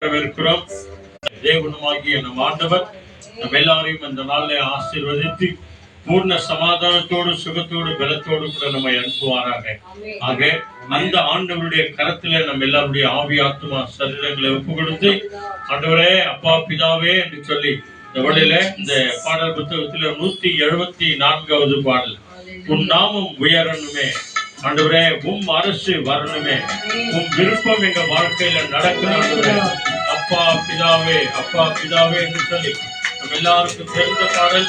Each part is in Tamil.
இருக்கிறோம். தேவனுமாகிய நம் ஆண்டவர் நம் எல்லாரையும் இந்த நாளில் ஆசீர்வதித்து பூர்ண சமாதானத்தோடு சுகத்தோடு பலத்தோடு கூட நம்மை அனுப்புவாராக. ஆக அந்த ஆண்டவருடைய கரத்திலே நம்ம எல்லாருடைய ஆவி ஆத்மா சரீரங்களை ஒப்பு கொடுத்து, ஆண்டவரே அப்பா பிதாவே என்று சொல்லி இந்த வழியில இந்த பாடல் புத்தகத்தில் 174வது பாடல், உன் நாமம் உயரணுமே ஆண்டவரே, உம் அரசு வரணுமே, உம் விருப்பம் எங்க வாழ்க்கையில நடக்கணும் அப்பா பிதாவே என்று சொல்லி நம்ம எல்லாருக்கும் தெரிந்த பாடல்.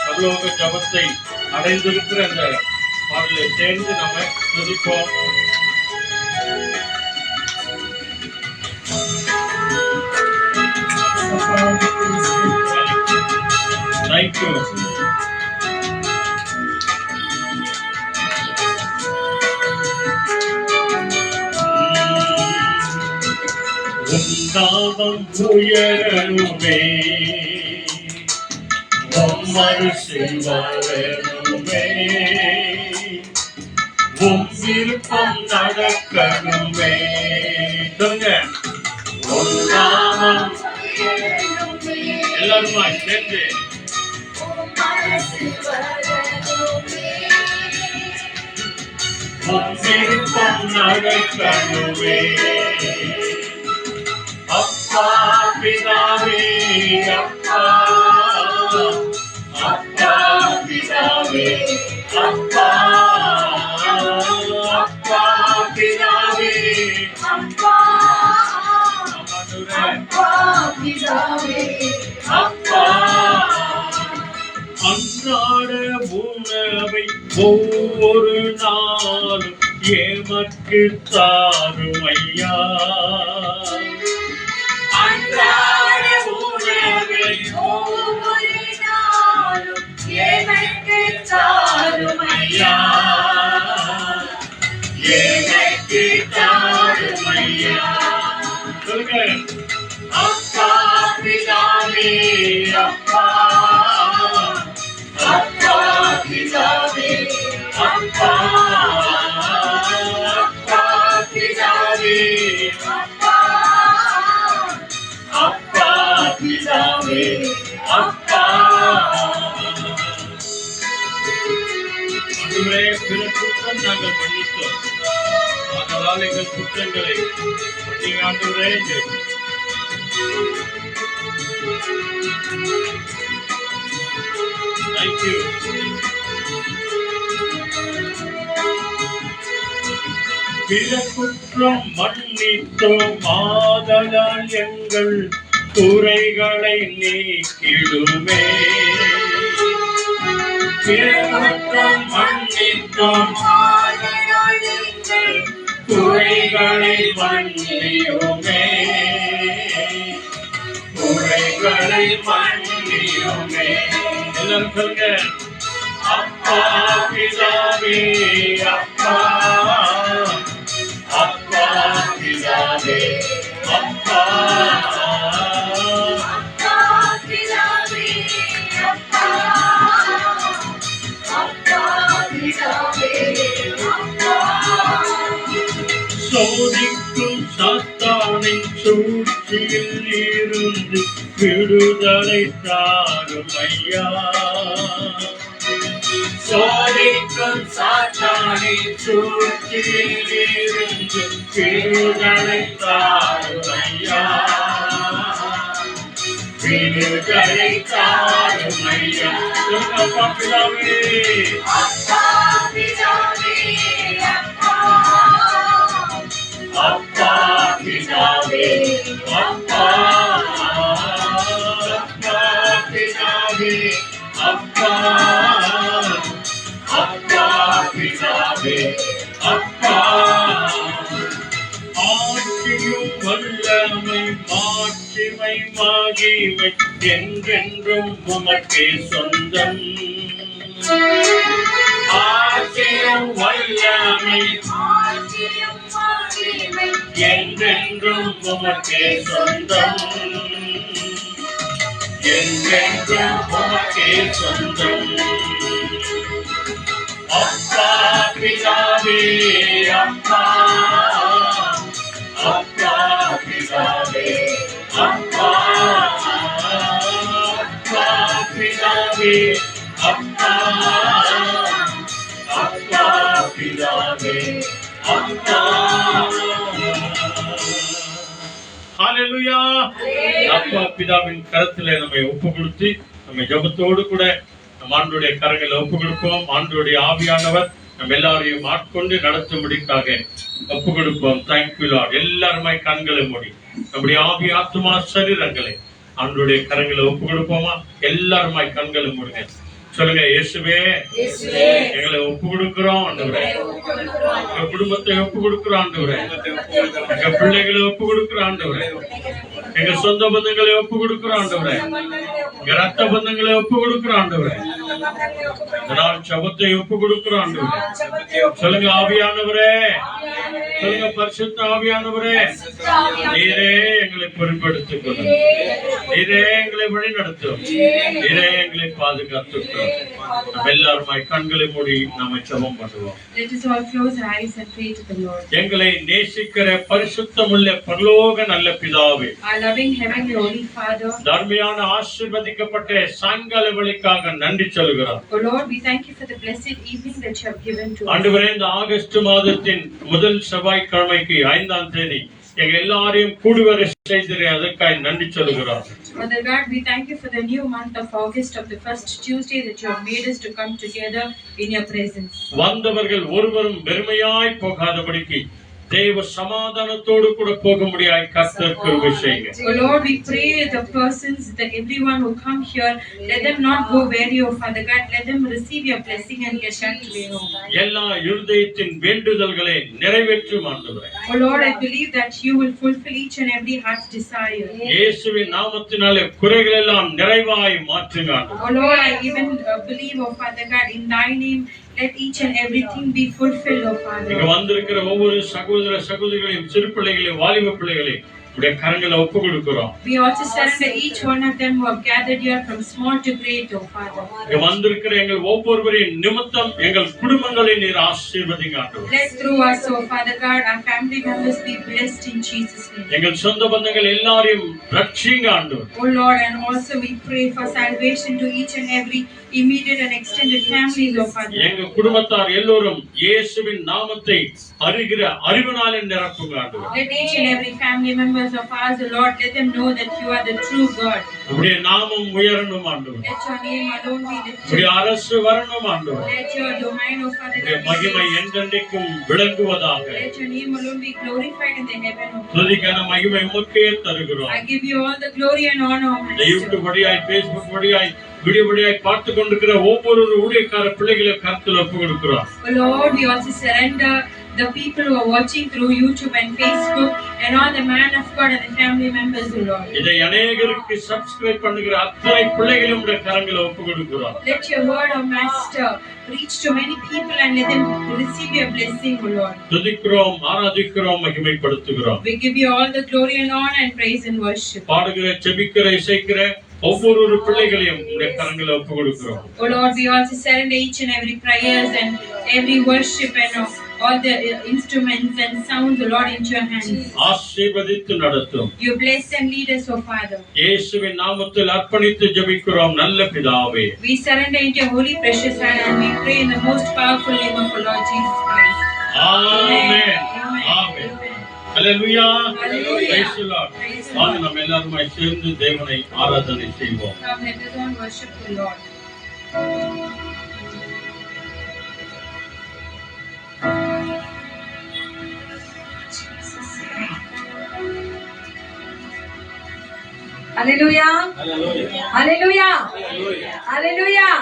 பரலோக ஜபத்தை அடைந்திருக்கிற அந்த பாடலை சேர்ந்து நம்ம துதிப்போம். நாமம் உயரணுமே, உம் அரசு வரணுமே, உம் விருப்பம் நடக்கணுமே. சொல்லுங்க, உம் நாமம் எல்லாருமா சேர்ந்து உம் விருப்பம் நடக்கணுமே. அப்பா பிதாவே அப்பா பிதாவே அப்பா பிதாவே அப்பா அன்றாட உணவை ஒவ்வொரு நாளும் எமக்கு தாரும் ஐயா. அன்றாட உணவை ஒவ்வொரு நாளும் எமக்கு தாரும் ஐயா, எமக்கு தாரும் ஐயா. சொல்லுங்க, அப்பா பிதாவே அப்பா பிதாவே அப்பா பிதாவே பிதாவே அப்பா. அதுவே பிற குற்றம் நாங்கள் மன்னித்தோம், அதனால் எங்கள் குற்றங்களை நீங்க ஆண்டவரே. தேங்க்யூ. பிற குற்றம் மன்னித்தோம், ஆதலால் எங்கள் குறைகளை நீக்கிடுமே. பிற குற்றம் மன்னித்தோம், குறைகளை மன்னியுமே, குறைகளை மன்னியுமே. எல்லாரும் சொல்லுங்க, அப்பா பிதாவே அப்பா பிதாவே அப்பா பிதாவே அப்பா சோதிக்கும் சாத்தானின் சூழ்ச்சியில் இருந்து விடுதலை தாரும் ஐயா. சோதிக்கும் சாத்தானின் சூழ்ச்சியில் இருந்து விடுதலை தாரும் ஐயா, விடுதலை தாரும் ஐயா. அப்பா பிதாவே அப்பா பிதாவே அப்பா பிதாவே அப்பா பிதாவே அப்பா பிதாவே அப்பா. ஆட்சியும் வல்லமை மாட்சிமை மகிமை என்றென்றும் உமக்கே சொந்தம். ஆட்சியும் வல்லமை என்றென்றும் உமக்கே சொந்தம், என்றென்றும் உமக்கே சொந்தம். அப்பா பிதாவே அப்பா பிதாவே பிதாவே அப்பா அப்பா பிதாவே அப்பா. ஹல்லேலூயா. அப்பா பிதாவின் கரத்திலே நம்மை ஒப்பு கொடுத்து நம்ம ஜெபத்தோடு கூட நம்ம ஆண்டவருடைய கரங்களை ஒப்பு கொடுப்போம். ஆண்டவருடைய ஆவியானவர் நம்ம எல்லாரையும் ஆட்கொண்டு நடத்தும்படிக்காக ஒப்பு கொடுப்போம். Thank you Lord. எல்லாருமாய் கண்களை மூடி நம்முடைய ஆவி ஆத்துமா சரீரங்களை ஆண்டவருடைய கரங்களை ஒப்பு கொடுப்போமா? எல்லாருமாய் கண்களை மூடுங்க. சொல்லுங்க, இயேசுவே எங்களை ஒப்பு கொடுக்கிறோம் ஆண்டவரே. எங்க குடும்பத்தை ஒப்பு கொடுக்கிறோம் ஆண்டவரே. எங்க பிள்ளைகளை ஒப்பு கொடுக்கிறோம் ஆண்டவரே. எங்க சொந்த பந்தங்களை ஒப்பு கொடுக்கிறோம் ஆண்டவரே. எங்க ரத்த பந்தங்களை ஒப்பு கொடுக்கிறோம் ஆண்டவரே. இதனால் சபத்தை ஒப்பு கொடுக்கிறோம் ஆண்டவரே. சொல்லுங்க, ஆவியானவரே. சொல்லுங்க, பரிசுத்த ஆவியானவரே. நீரே எங்களை பொறுப்படுத்திக் கொள்ளும். நீரே எங்களை வழி நடத்தும். நீரே எங்களை பாதுகாத்துக் கொள்ளும். நம்ம எல்லாருமாய் கண்களை மூடி நாம ஜெபம் பண்ணுவோம். Let us all close our eyes and pray to the Lord. எங்களை நேசிக்கிற பரிசுத்தமுள்ள பரலோக நல்ல பிதாவே, Our loving heavenly holy Father, தர்மியான ஆசீர்வதிக்கப்பட்ட சாயங்கால வேளைக்காக நன்றி சொல்கிறோம். O Lord, we thank you for the blessed evening that you have given to us. ஆண்டவரே, இந்த ஆகஸ்ட் மாதத்தின் முதல் செவ்வாய்க்கிழமைக்கு 5ஆம் தேதி எங்க எல்லாரையும் கூடுவரை செய்திரு, அதற்காக நன்றி சொல்கிறோம். Father God, we thank you for the new month of August, of the first Tuesday that you have made us to come together in your presence. வந்தவர்கள் ஒருவரும் வெறுமையாய் போகாதபடிக்கு தேவ சமாதானத்தோடு கூட போக முடியாய் கர்த்தர் கிருபை செய்யுங்க. O Lord, we pray the persons, that everyone who come here, let them not go weary, O Father God, let them receive your blessing and get back to their home. எல்லா இருதயத்தின் வேண்டுதல்களை நிறைவேற்றும் ஆண்டவரே. O Lord, I believe that you will fulfill each and every heart's desire. இயேசுவின் நாமத்தினாலே குறைகள் எல்லாம் நிறைவாய் மாற்றுங்க ஆண்டவரே. O Lord, I even believe, O Father God, in thy name, let each and everything be fulfilled, O Father. இங்க வந்திருக்கிற ஒவ்வொரு சகோதர சகோதரிகளையும், சிறு பிள்ளைகளையும், வாலிப பிள்ளைகளையும் உடைய கரங்களை ஒப்பு கொடுக்கிறோம். We also surrender each one of them who have gathered here from small to great, O Father. இங்க வந்திருக்கிற எங்கள் ஒவ்வொருவரின் நிமித்தம் எங்கள் குடும்பங்களை நீர் ஆசீர்வதிங்க ஆண்டவரே. Let through us, O Father God, our family members be blessed in Jesus' name. எங்கள் சொந்த பந்தங்கள் எல்லாரையும் ரட்சிங்க ஆண்டவரே. O Lord, and also we pray for salvation to each and every immediate and extended families, O Father. எங்க குடும்பத்தார் எல்லோரும் இயேசுவின் நாமத்தை அறிகிற அறிவினாலே நிரப்புங்க ஆண்டவரே. Let each and every family members of ours, O Lord, let them know that you are the true God. உம்முடைய நாமம் உயரணும் ஆண்டவரே. Let your name alone be lifted. உம்முடைய அரசு வரணும் ஆண்டவரே. Let your domain, O Father உம்முடைய God, be மகிமை blessed. என்றென்றைக்கும் விளங்குவதாக. Let your name alone be glorified in the heaven, O Father. துதிக்கான மகிமை உமக்கே தருகிறோம். I give you all the glory and honor, O இந்த Master. யூடியூப் வழியாய், Facebook வழியாய், வீடியோ வழியாய் பார்த்து கொண்டிருக்கிற ஒவ்வொரு ஊழியக்கார பிள்ளைகளை கருத்தில் ஒப்பு கொடுக்கிறோம். O Lord, we also surrender the people who are watching through YouTube and Facebook and all the man of God and the family members, O Lord. இதை அநேகருக்கு சப்ஸ்கிரைப் பண்ணுகிற அத்தனை பிள்ளைகளும் உடைய கரங்களை ஒப்பு கொடுக்கிறோம். Let your word, O Master, reach to many people and let them receive your blessing, O Lord. துதிக்கிறோம், ஆராதிக்கிறோம், மகிமைப்படுத்துகிறோம். We give you all the glory and honor and praise and worship. பாடுகிற, செபிக்கிற, இசைக்கிற ஒவ்வொரு பிள்ளைகளையும் உடைய கரங்களை ஒப்பு கொடுக்கிறோம். O Lord, we also surrender each and every prayers and every worship and all the instruments and sounds, O Lord, into your hands. ஆசீர்வதித்து நடத்தும். You bless and lead us, O Father. இயேசுவின் நாமத்தில் அர்ப்பணித்து ஜெபிக்கிறோம் நல்ல பிதாவே. We surrender into your holy precious hand and we pray in the most powerful name of our Lord Jesus Christ. Amen. Amen. Amen. Hallelujah. Hallelujah. Praise the Lord. Praise the வாங்க Lord. நம்ம எல்லாருமாய் சேர்ந்து தேவனை ஆராதனை செய்வோம். Come, let us all worship the Lord. Hallelujah. Hallelujah. Hallelujah.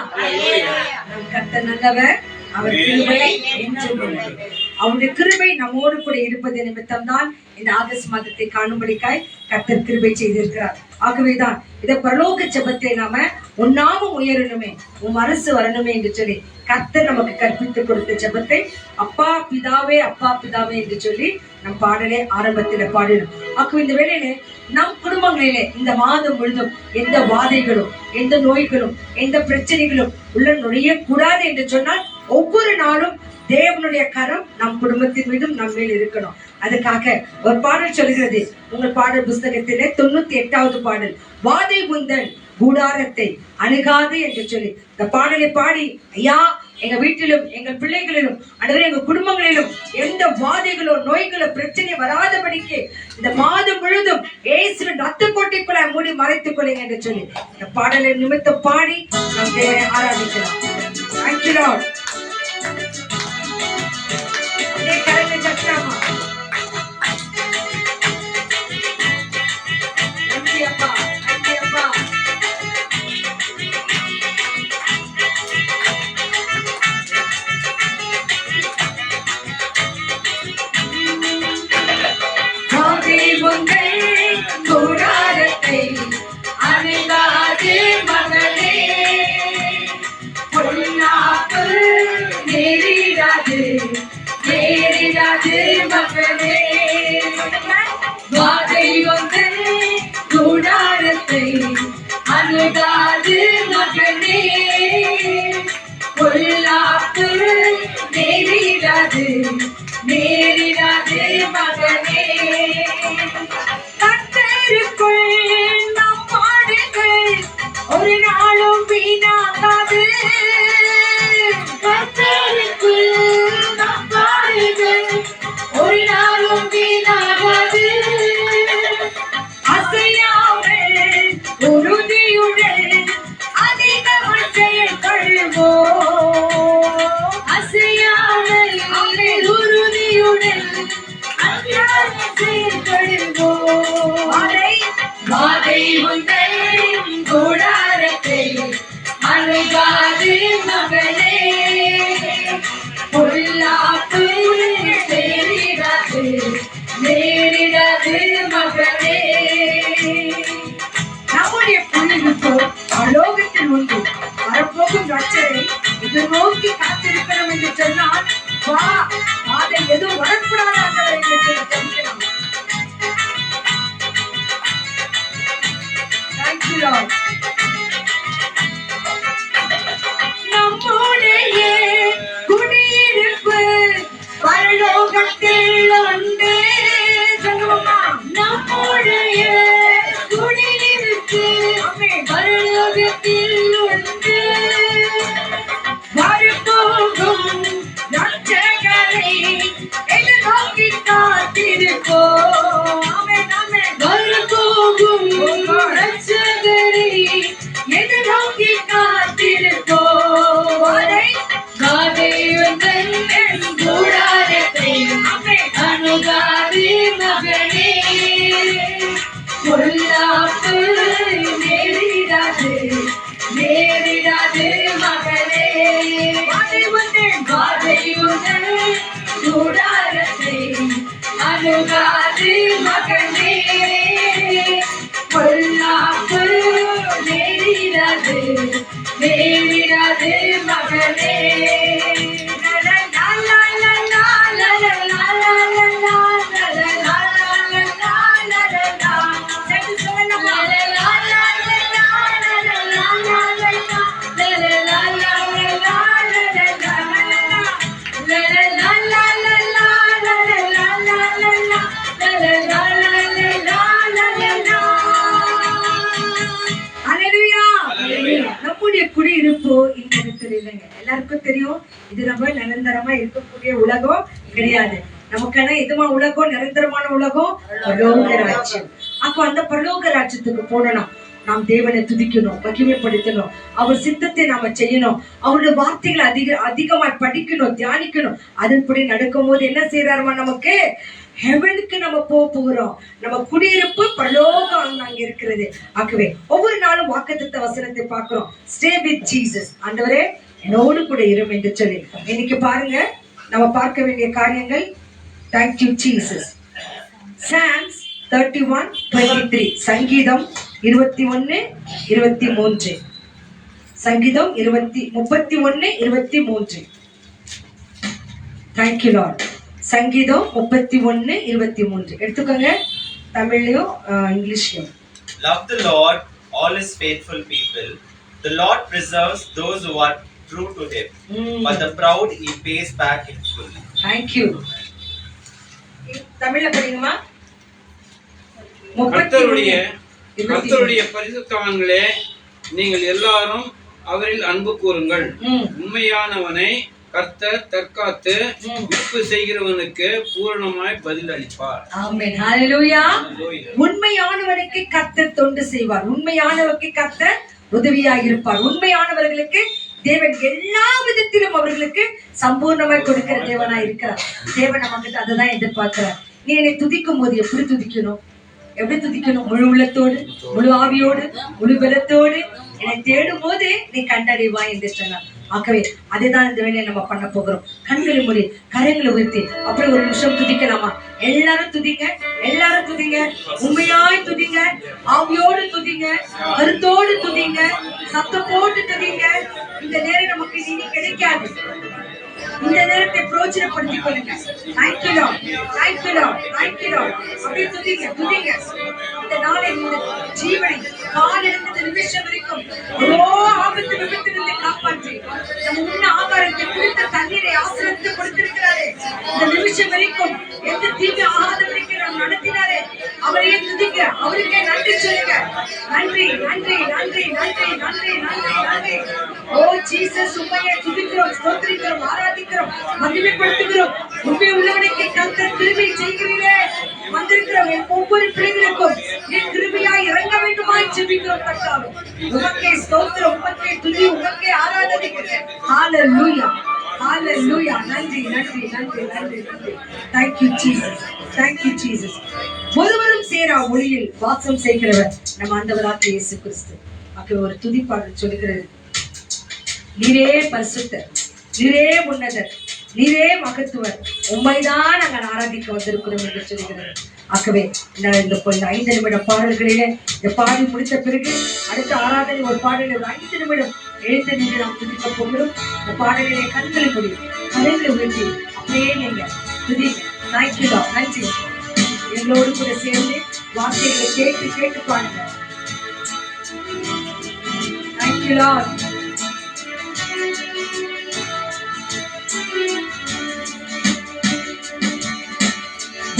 நம் கர்த்தர் நல்லவர், அவர் கிருபை என்றும் உள்ளது. அவருடைய கிருபை நம்மோடு கூட இருப்பது நிமித்தம் தான் இந்த ஆகஸ்ட் மாதத்தை காணும்படிக்காய் கர்த்தர் கிருபை செய்திருக்கிறார். ஆகவேதான் இத பரலோக ஜெபத்தை நாம உன் நாமம் உயரணுமே, உன் அரசு வரணுமே என்று சொல்லி கர்த்தர் நமக்கு கற்பித்து கொடுத்த ஜெபத்தை அப்பா பிதாவே அப்பா பிதாவே என்று சொல்லி நம் பாடலே ஆரம்பத்தில பாடினோம். ஆக இந்த வேளையிலே நம் குடும்பங்களிலே இந்த மாதம் முழுதும் எந்த வாதைகளும், எந்த நோய்களும், எந்த பிரச்சனைகளும் உள்ள நுழைய கூடாது என்று சொன்னால் ஒவ்வொரு நாளும் தேவனுடைய கரம் நம் குடும்பத்தின் மீதும் நம் மேல் இருக்கணும். அதுக்காக ஒரு பாடல் சொல்கிறது, உங்கள் பாடல் புஸ்தகத்திலே 98வது பாடல், வாதை உந்தன் கூடாரத்தை அணுகாது என்று சொல்லி இந்த பாடலை பாடி, ஐயா எங்க வீட்டிலும் எங்கள் பிள்ளைகளிலும் ஆண்டவரே எங்க குடும்பங்களிலும் எந்த வாதைகளோ நோய்களோ பிரச்சனை வராதபடிக்கு இந்த மாதம் முழுதும் இயேசுவின் ரத்த கோட்டைக்குள்ள மூடி மறைத்துக் கொள்ளுங்க என்று சொல்லி இந்த பாடலை நிமித்தம் பாடி நம் தேவனை ஆராதிக்கலாம். Thank you, Lord. கரங்களை தட்டலாமா? நன்றி அப்பா, நன்றி அப்பா. கூடாரத்தை அணுகாது மகளே, பொல்லாப்பு நேரிடாது நேரிடாது மகளே. வாதை ஒன்று கூடாரத்தை அணுகாது மகளே, பொல்லாப்பு நேரிடாது நேரிடாது மகளே. கர்த்தருக்குள் நம் பாடுகள் ஒரு நாளும் வீணாகாது. கர்த்தருக்குள் நம் பாடுகள் ஒரு நாளும் வீணாகாது. அசையாமல் உறுதியுடன் அதிகமாக செயல்படுவோம். அசையாமல் உறுதியுடன் வாதை உன்னை கூடாரத்தை அணுகாது மகளே, பொல்லாப்பு நேரிடாது நேரிடாது மகளே. நம்முடைய புள்ளிக்கு பரலோகத்தில் உண்டு. வரப்போகும் ரட்சரை எதிர்நோக்கி காத்திருக்கிறோம் என்று சொன்னால், வா அதை எதுவும் வரக்கூடாது என்று சொல்லிக்கலாம். Thank you, Lord. நம்முடைய குடியிருப்பு பரலோகத்தில் உண்டு. சொல்லுவோமா? நம்முடைய குடியிருப்பு பரலோகத்தில் உண்டு. வரப்போகும் ரட்சகரை எதிர்நோக்கி காத்திருப்போம். வரப்போகும் ரட்சகரை எதிர்நோக்கி காத்திருப்போம். கூடாரத்தை அணுகாது மகளே, பொல்லாப்பு நேரிடாது நேரிடாது மகளே. வாதையுடன் கூடாரத்தை அணுகாது மகளே, பொல்லாப்பு நேரிடாது நேரிடாது மகளே. நம்முடைய குடியிருப்பு இந்த இடத்துல இல்லைங்க. எல்லாருக்கும் தெரியும், இது நம்ம நிரந்தரமா இருக்கக்கூடிய உலகம் கிடையாது. நமக்கான எதுமா உலகம், நிரந்தரமான உலகம் பரலோக ராஜ்யம். அப்ப அந்த பரலோக ராஜ்யத்துக்கு போனோம், நாம் தேவனை துதிக்கணும், மகிமைப்படுத்தணும், அவர் சித்தத்தை நாம செய்யணும், அவருடைய வார்த்தைகளை அதிகமா படிக்கணும், தியானிக்கணும். அதன்படி நடக்கும் போது என்ன செய்யறாருமா, நமக்கு ஹெவனுக்கு நம்ம போகிறோம். நம்ம குடியிருப்பு பரலோகம் அங்க இருக்கிறது. ஆகவே ஒவ்வொரு நாளும் வாக்குத்தத்த வசனத்தை பார்க்கிறோம். Stay with Jesus. ஆண்டவரே என்னோடு கூட இரும் என்று சொல்லி இன்னைக்கு பாருங்க நம்ம பார்க்க வேண்டிய காரியங்கள். Thank you Jesus. Psalms 31:23. சங்கீதம் 21:23. சங்கீதம் 31:23. Thank you Lord. சங்கீதம் 31:23 எடுத்துக்கோங்க, தமிழ்லயும் இங்கிலீஷ்லயும். Love the Lord, all his faithful people. The Lord preserves those who are true to him, but the proud he pays back in full. Thank you. தமிழ்ல படிங்கம்மா. கர்த்தருடைய பரிசுத்தவான்களே நீங்கள் எல்லாரும் அவரில் அன்பு கூறுங்கள். ம். உண்மையானவனை கர்த்தர் தற்காத்து விருப்பு செய்கிறவனுக்கு பூரணமாய் பதில் அளிப்பார். ஆமென். ஹalleluya. உண்மையானவனுக்கு கர்த்தர் தொண்டு செய்வார். உண்மையானவருக்கு கர்த்தர் உதவியாக இருப்பார். உண்மையானவர்களுக்கு தேவன் எல்லா விதத்திலும் அவர்களுக்கு சம்பூர்ணமாய் கொடுக்கிற தேவனா இருக்கிறார். தேவன் நமக்கு அதுதான் எதிர்பார்க்கிறார். நீ என்னை துதிக்கும் போது எப்படி துதிக்கணும்? எப்படி துதிக்கணும்? முழு உள்ளத்தோடு, முழு ஆவியோடு, முழு பலத்தோடு என்னை தேடும் போது நீ கண்டடைவாய் என்று சொன்னார். ஆகவே அதேதான் இந்த வேலையை நம்ம பண்ண போகிறோம். கண்களை மூடி, கரங்களை உயர்த்தி அப்படி ஒரு நிமிஷம் துதிக்கலாமா? எல்லாரும் துதிங்க, எல்லாரும் துதிங்க, உண்மையாய் துதிங்க, ஆவியோடு துதிங்க, கருத்தோடு துதிங்க, சத்தம் போட்டு துதிங்க. இந்த நேரம் நமக்கு இனி கிடைக்காது. இந்த நேரத்தை பிரோஜனப்படுத்திக் கொள்ளுங்க. Thank you Lord. Thank you Lord. Thank you Lord. அப்படியே துதிங்க, துதிங்க. இந்த நாளை, இந்த ஜீவனை காலிலிருந்து நிமிஷம் வரைக்கும் ஓ ஆபத்து விபத்திலிருந்து காப்பாற்றி நம்ம உண்ண ஆகாரத்தை குடித்த தண்ணீரை ஆசிரியத்து கொடுத்திருக்கிறாரே. இந்த நிமிஷம் வரைக்கும் எந்த தீமை ஆகாத வரைக்கும் நாம் நடத்தினாரே அவரையே துதிங்க, அவருக்கே நன்றி சொல்லுங்க. நன்றி, நன்றி, நன்றி, நன்றி, நன்றி, நன்றி, நன்றி. ஓ ஜீசஸ், உண்மையை துதிக்கிறோம், ஸ்தோத்திரிக்கிறோம், ஆராதிக்கிறோம், மகிமைப்படுத்துகிறோம். உண்மை உள்ளவனுக்கு கர்த்தர் கிருபை செய்கிறீரே. வந்திருக்கிறோம் என் ஒவ்வொரு பிள்ளைகளுக்கும் என் கிருபையாய் இறங்க வேண்டுமாய் ஜெபிக்கிறோம் கர்த்தாவே. உமக்கே ஸ்தோத்திரம், உமக்கே துதி, உமக்கே ஆராதனை. ஹalleluya, ஹalleluya. நன்றி, நன்றி, நன்றி, நன்றி, நன்றி. Thank you Jesus. Thank you Jesus. ஒருவரும் சேரா ஒளியில் வாசம் செய்கிறவர் நம் ஆண்டவராகிய இயேசு கிறிஸ்து. அப்படி ஒரு துதிப்பாடல் சொல்லுகிறது. நீரே பரிசுத்தர், நீரே உன்னதர், நீரே மகத்துவர், உண்மைதான் நாங்கள் ஆராதிக்க வந்திருக்கிறோம் என்று சொல்லுகிறது. ஆகவே இந்த 5 நிமிட பாடல்களிலே இந்த பாடல் முடித்த பிறகு அடுத்த ஆராதனை ஒரு பாடலில் ஒரு 5 நிமிடம் எழுந்து நின்று நாம் துதிக்க போகிறோம். இந்த பாடலிலே கண்களை மூடி, கரங்களை உயர்த்தி அப்படியே நீங்க துதிங்க. Thank you Lord. நன்றி. எங்களோடு கூட சேர்ந்து வார்த்தைகளை கேட்டு கேட்டு பாடுங்க. Thank you Lord.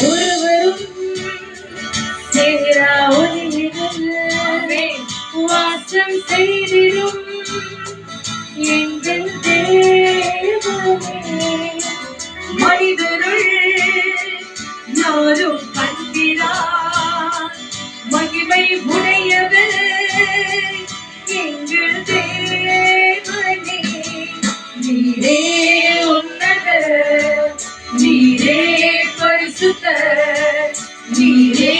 ஒருவரும் சேரா ஒளியில் வாசம் செய்திடும் எங்கள் தேவனே. மனிதருள் யாரும் கண்டிரார் மகிமை உடையவர் எங்கள் தேவனே. நீரே உன்னதர், நீரே பரிசுத்தர், நீரே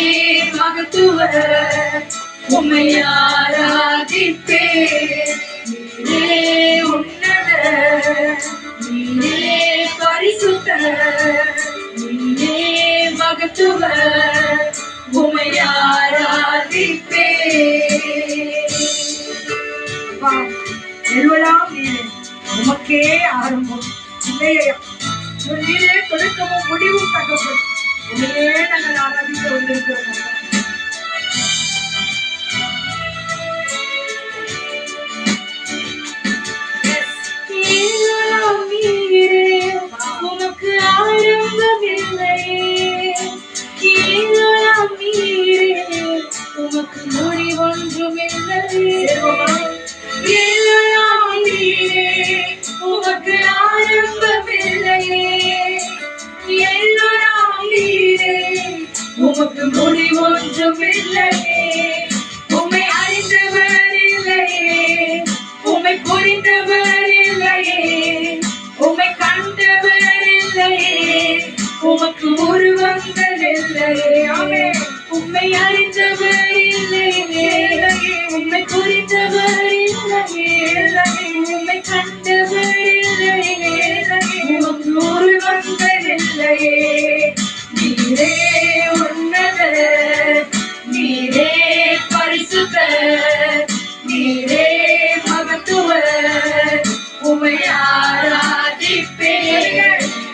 மகத்துவர், உம்மை ஆராதிப்பேன். நீரே உன்னதர், நீரே பரிசுத்தர், நீரே மகத்துவர், உம்மை ஆராதிப்பேன். எல்லாம் நீரே, உமக்கே ஆரம்பம் இல்லையா? நீரே தொடக்கமும் முடிவும் தகப்பன். உண்மையே நாங்கள் ஆராதிக்க வந்திருக்கிறோம். உமக்கு ஆரம்பமில்லை, உமக்கு முடிவொன்றுமில்லை. உமக்கு ஆரம்பமில்லையே, எல்லாம் நீரே, உமக்கு முடிவொன்றுமில்லையே. உம்மை அறிந்தவர் இல்லையே, உம்மை புரிந்தவர் இல்லையே, உம்மை கண்டவர் இல்லையே, உமக்கு உருவங்கள் இல்லையே. உம்மை அறிந்தவர் இல்லையே, உம்மை புரிந்தவர் இல்லையே, உம்மை கண்டவர் இல்லையே, உமக்கு உருவங்கள் இல்லையே. நீரே உன்னதர், நீரே பரிசுத்தர், நீரே மகத்துவர், உம்மை ஆராதிப்பேன்.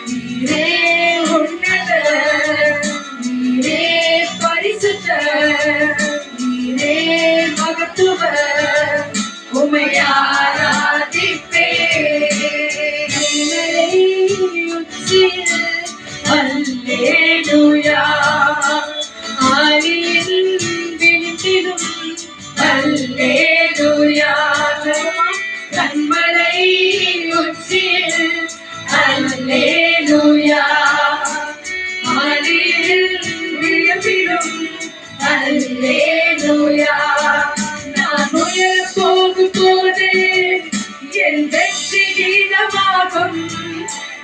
நீரே உன்னதர், நீரே பரிசுத்தர், நீரே மகத்துவர், உம்மை ஆராதிப்பேன். அல்லேலூயா, ஆலியின் விழித்திடும் அல்லேலூயா, கண்மலை உச்சியில் அல்லேலூயா ஆதியில் விழுப்பிடும் அல்லேலூயா நான் உயர போகும் போது என் வெற்றி கீதமாகும்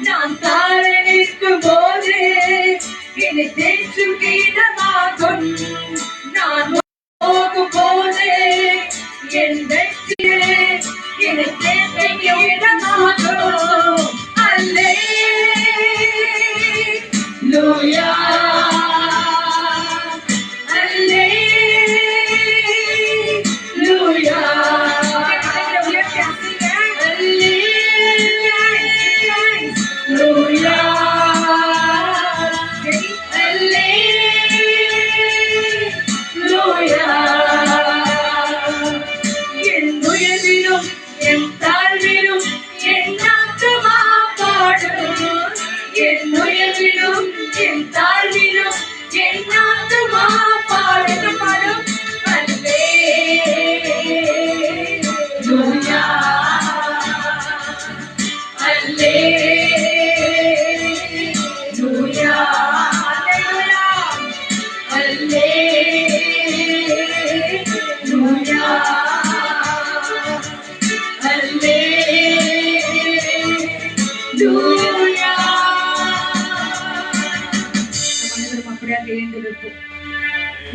நான் தாழ நிற்கும் போது என்னை தேற்றும் கீதமாகும் நான் போகும் போது என் வெற்றியே என்னை தேற்றும் கீதமாகும் அல்லேலூயா அல்லேலூயா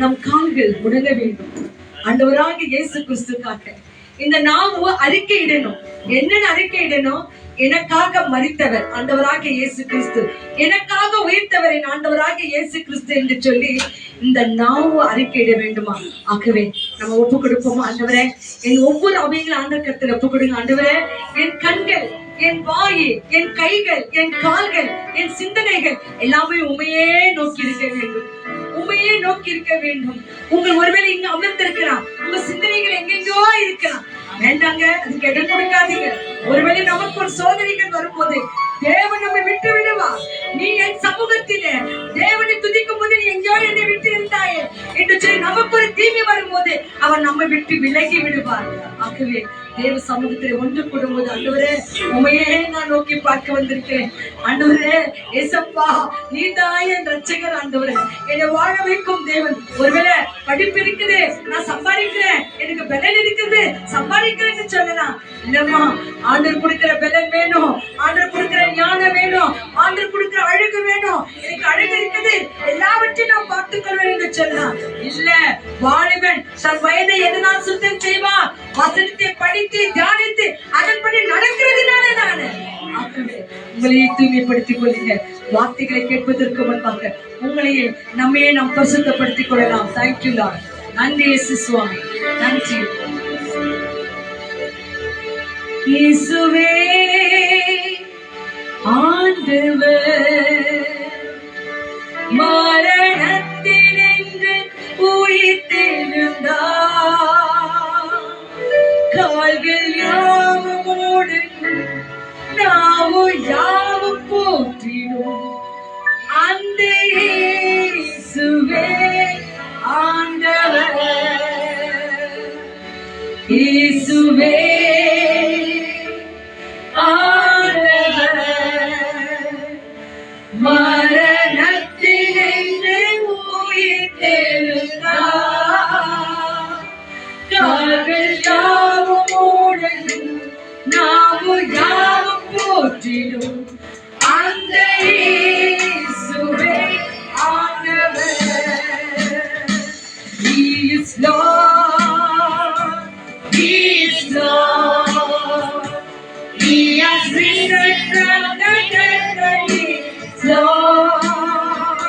நம் கால்கள் முடங்க வேண்டும் ஆண்டவராகிய இயேசு கிறிஸ்துக்காக இந்த நாம அறிக்கையிடணும். என்னன்னு அறிக்கையிடணும்? எனக்காக மரித்தவர் ஆண்டவராகிய இயேசு கிறிஸ்து, எனக்காக உயிர்த்தவர் என் ஆண்டவராகிய இயேசு கிறிஸ்து என்று சொல்லி இந்த நாவு அறிக்கையிட வேண்டுமா? ஆகவே நம்ம ஒப்பு கொடுப்போமா? ஆண்டவரே, என் ஒவ்வொரு அவைகளும் ஆண்டவர் கருத்துல ஒப்பு கொடுங்க. ஆண்டவரே, என் கண்கள், என் வாய், என் கைகள், என் கால்கள், என் சிந்தனைகள் எல்லாமே உண்மையே நோக்கி இருக்க வேண்டும், உண்மையே நோக்கி இருக்க வேண்டும். உங்கள் ஒருவேளை இங்க அமர்ந்திருக்கலாம், உங்க சிந்தனைகள் எங்கெங்கோ இருக்கலாம், வேண்டாங்க, அதுக்கு இடம் கொடுக்காதீங்க. ஒருவேளை நமக்கு ஒரு சோதனைகள் வரும்போது தேவன் நம்மை விட்டு விடுவா. நீ என் சமூகத்திலே தேவனை துதிக்கும் போது நீ எங்கேயோ என்னை விட்டு இருந்தாயே என்று சொல்லி நமக்கு ஒரு தீமை வரும்போது அவன் நம்மை விட்டு விலகி விடுவார். ஆகவே தேவ சமூகத்திலே ஒன்று கூடும்போது ஆண்டவரே, உண்மையே நான் நோக்கி பார்க்க வந்திருக்கிறேன். ஆண்டவரே, ஏசப்பா, நீ தான் என் ரட்சகர். ஆண்டவரே, என்னை வாழ வைக்கும் தேவன். ஒருவேளை படிப்பு இருக்குது, நான் சம்பாதிக்கிறேன், எனக்கு பலன் இருக்குது, சம்பாதிக்கிறேன்னு சொல்லலாம். இல்லம்மா, ஆண்டவர் கொடுக்கிற பலன் வேணும், ஆண்டவர் கொடுக்கிற ஞானம் வேணும், ஆண்டவர் கொடுக்கிற அழகு வேணும். எனக்கு அழகு இருக்குது, எல்லாவற்றையும் நான் பார்த்துக் கொள்வேன் என்று சொல்லலாம். இல்ல, வாலிபன் தன் வயதை எதனால் சுத்தம் செய்வான்? வசனத்தை படித்து தியானித்து அதன்படி நடக்கிறதுனாலே நானு. உங்களையே தூய்மைப்படுத்திக் கொள்ளுங்க. வார்த்தைகளை கேட்பதற்கு முன்பாக உங்களையே நம்மையே நாம் பரிசுத்தப்படுத்திக் கொள்ளலாம். Thank you Lord. நன்றி இயேசு சுவாமி, நன்றி இயேசுவே. ஆண்டவர் மரணத்தினின்று உயிர்த்தெழுந்தார், கால்கள் யாவும் முடங்கும், நாவும் யாவும் போற்றிடும் அந்த இயேசுவே ஆண்டவர். இயேசுவே ஆண்டவர் மரணத்தினின்று உயிர்த்தெழுந்தார், கால்கள் யாவும் முடங்கும், நாவும் யாவும் போற்றிடும் அந்த இயேசுவே ஆண்டவர். He is Lord, He is Lord, He has risen from the dead and He is Lord.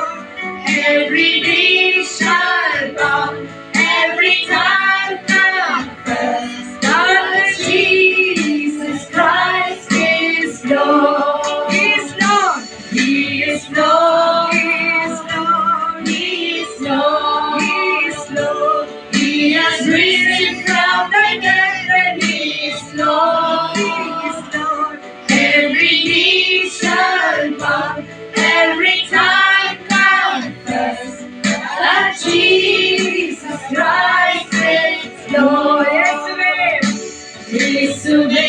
Every knee shall bow, every tongue confess that Jesus Christ is Lord. He is Lord, He is Lord, He is Lord, He is Lord, He is Lord. He has risen from the dead and He is Lord, He is Lord. Every knee shall bow, every tongue confess that Jesus Christ is Lord. Yeshuve, Yeshuve.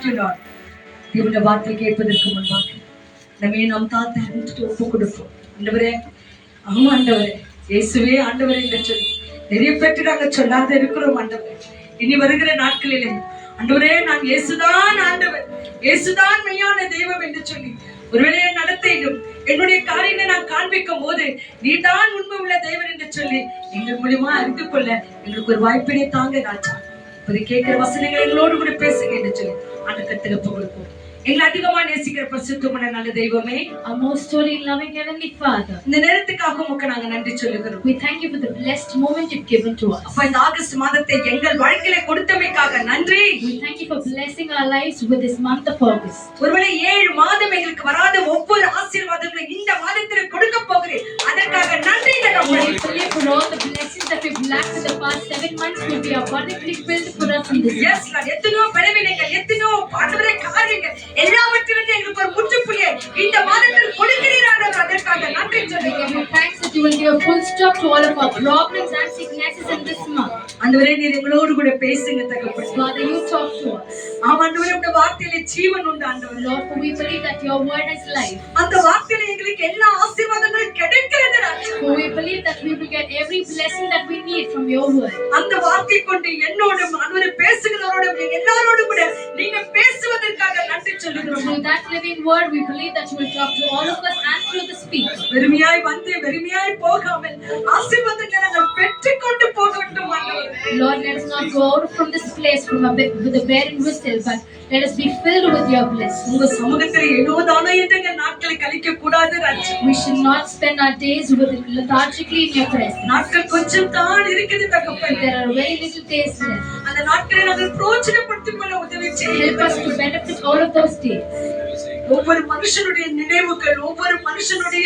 you, Lord. தேவனுடைய வார்த்தை கேட்பதற்கு முன்பாக நாம் தாத்தை அறிந்துட்டு ஒப்பு கொடுப்போம். ஆண்டவரே, ஆமா ஆண்டவரே, இயேசுவே ஆண்டவரே என்று சொல்லி நிறைய பேருக்கு நாங்க சொல்லாத இருக்கிறோம் ஆண்டவரே. இனி வருகிற நாட்களிலே ஆண்டவரே, நான் இயேசுதான் ஆண்டவர், இயேசுதான் மெய்யான தெய்வம் என்று சொல்லி ஒருவேளை என் நடத்தையிலும் என்னுடைய காரியங்களை நான் காண்பிக்கும் போது நீதான் உண்மை உள்ள தெய்வன் என்று சொல்லி எங்கள் மூலியமா அறிந்து கொள்ள எங்களுக்கு ஒரு வாய்ப்பினை தாங்க ராஜா. இப்போது கேட்கிற வசனங்கள் எங்களோடு கூட பேசுங்க என்று சொல்லி அந்த கருத்துல கொடுப்போம். எங்களை அதிகமா நேசிக்கிற பரிசுத்தமான நல்ல தெய்வமே, Our most holy and loving Heavenly Father, இந்த நேரத்துக்காக உமக்கு நாங்க நன்றி சொல்லுகிறோம். we thank you for the blessed moment you've given to us. அப்ப இந்த ஆகஸ்ட் மாதத்தை எங்கள் வாழ்க்கையில கொடுத்தமைக்காக நன்றி. We thank you for blessing our lives with this month of August. ஒருவேளை 7 மாதம் எங்களுக்கு வராத ஒவ்வொரு ஆசீர்வாதங்களையும் இந்த மாதத்தில் கொடுக்க போகிறேன், அதற்காக நன்றி தகப்பனே. We believe for all the blessings that we've lacked in the past 7 months will be abundantly filled for us in this year. Yes, Lord. எத்தனையோ பலவீனங்கள், எத்தனையோ ஆண்டவரே காரியங்கள் எல்லாவற்றிலிருந்து எங்களுக்கு ஒரு முற்றுப்புள்ளியை இந்த மாதத்தில் கொடுக்கிறீர் ஆண்டவர், அதற்காக நன்றி We give சொல்லுகிறோம். you thanks that you will give a full stop to all of our problems and sicknesses in this month. ஆண்டவரே, நீர் எங்களோடு கூட பேசுங்க தகப்பனே. Father, you talk to us. ஆண்டவரே, உங்க வார்த்தையிலே ஜீவன் உண்டு ஆண்டவரே. Lord, for we believe that your word is life. அந்த வார்த்தையில எங்களுக்கு எல்லா ஆசீர்வாதங்களும் கிடைக்கிறது ராஜா. For we believe that we will get every blessing that we need from your word. அந்த வார்த்தை கொண்டு என்னோடும் ஆண்டவரே பேசுகிறவரோடும் எல்லாரோடும் கூட நீங்க பேசுவதற்காக நன்றி சொல்லுகிறோம். Through that living word, we believe that you will talk to all of us and through the speaker. வெறுமையாய் வந்து வெறுமையாய் போகாமல் ஆசீர்வாதங்களை நாங்கள் பெற்றுக்கொண்டு போக வேண்டும் ஆண்டவரே. Lord, let us not go out from this place with a barren whistle, but let us be filled with your blessing. உங்க சமூகத்தில் ஏனோதானோ என்று எங்கள் நாட்களை கழிக்க கூடாது ராஜா. We should not spend our days lethargically in your presence. நாட்கள் கொஞ்சம் தான் இருக்குது தகப்பனே. There are very little days left. அந்த நாட்களை நாங்கள் பிரயோஜனப்படுத்திக் கொள்ள உதவி Help செய்யுங்க. us to benefit all of those days. ஒவ்வொரு மனுஷனுடைய நினைவுகள், ஒவ்வொரு மனுஷனுடைய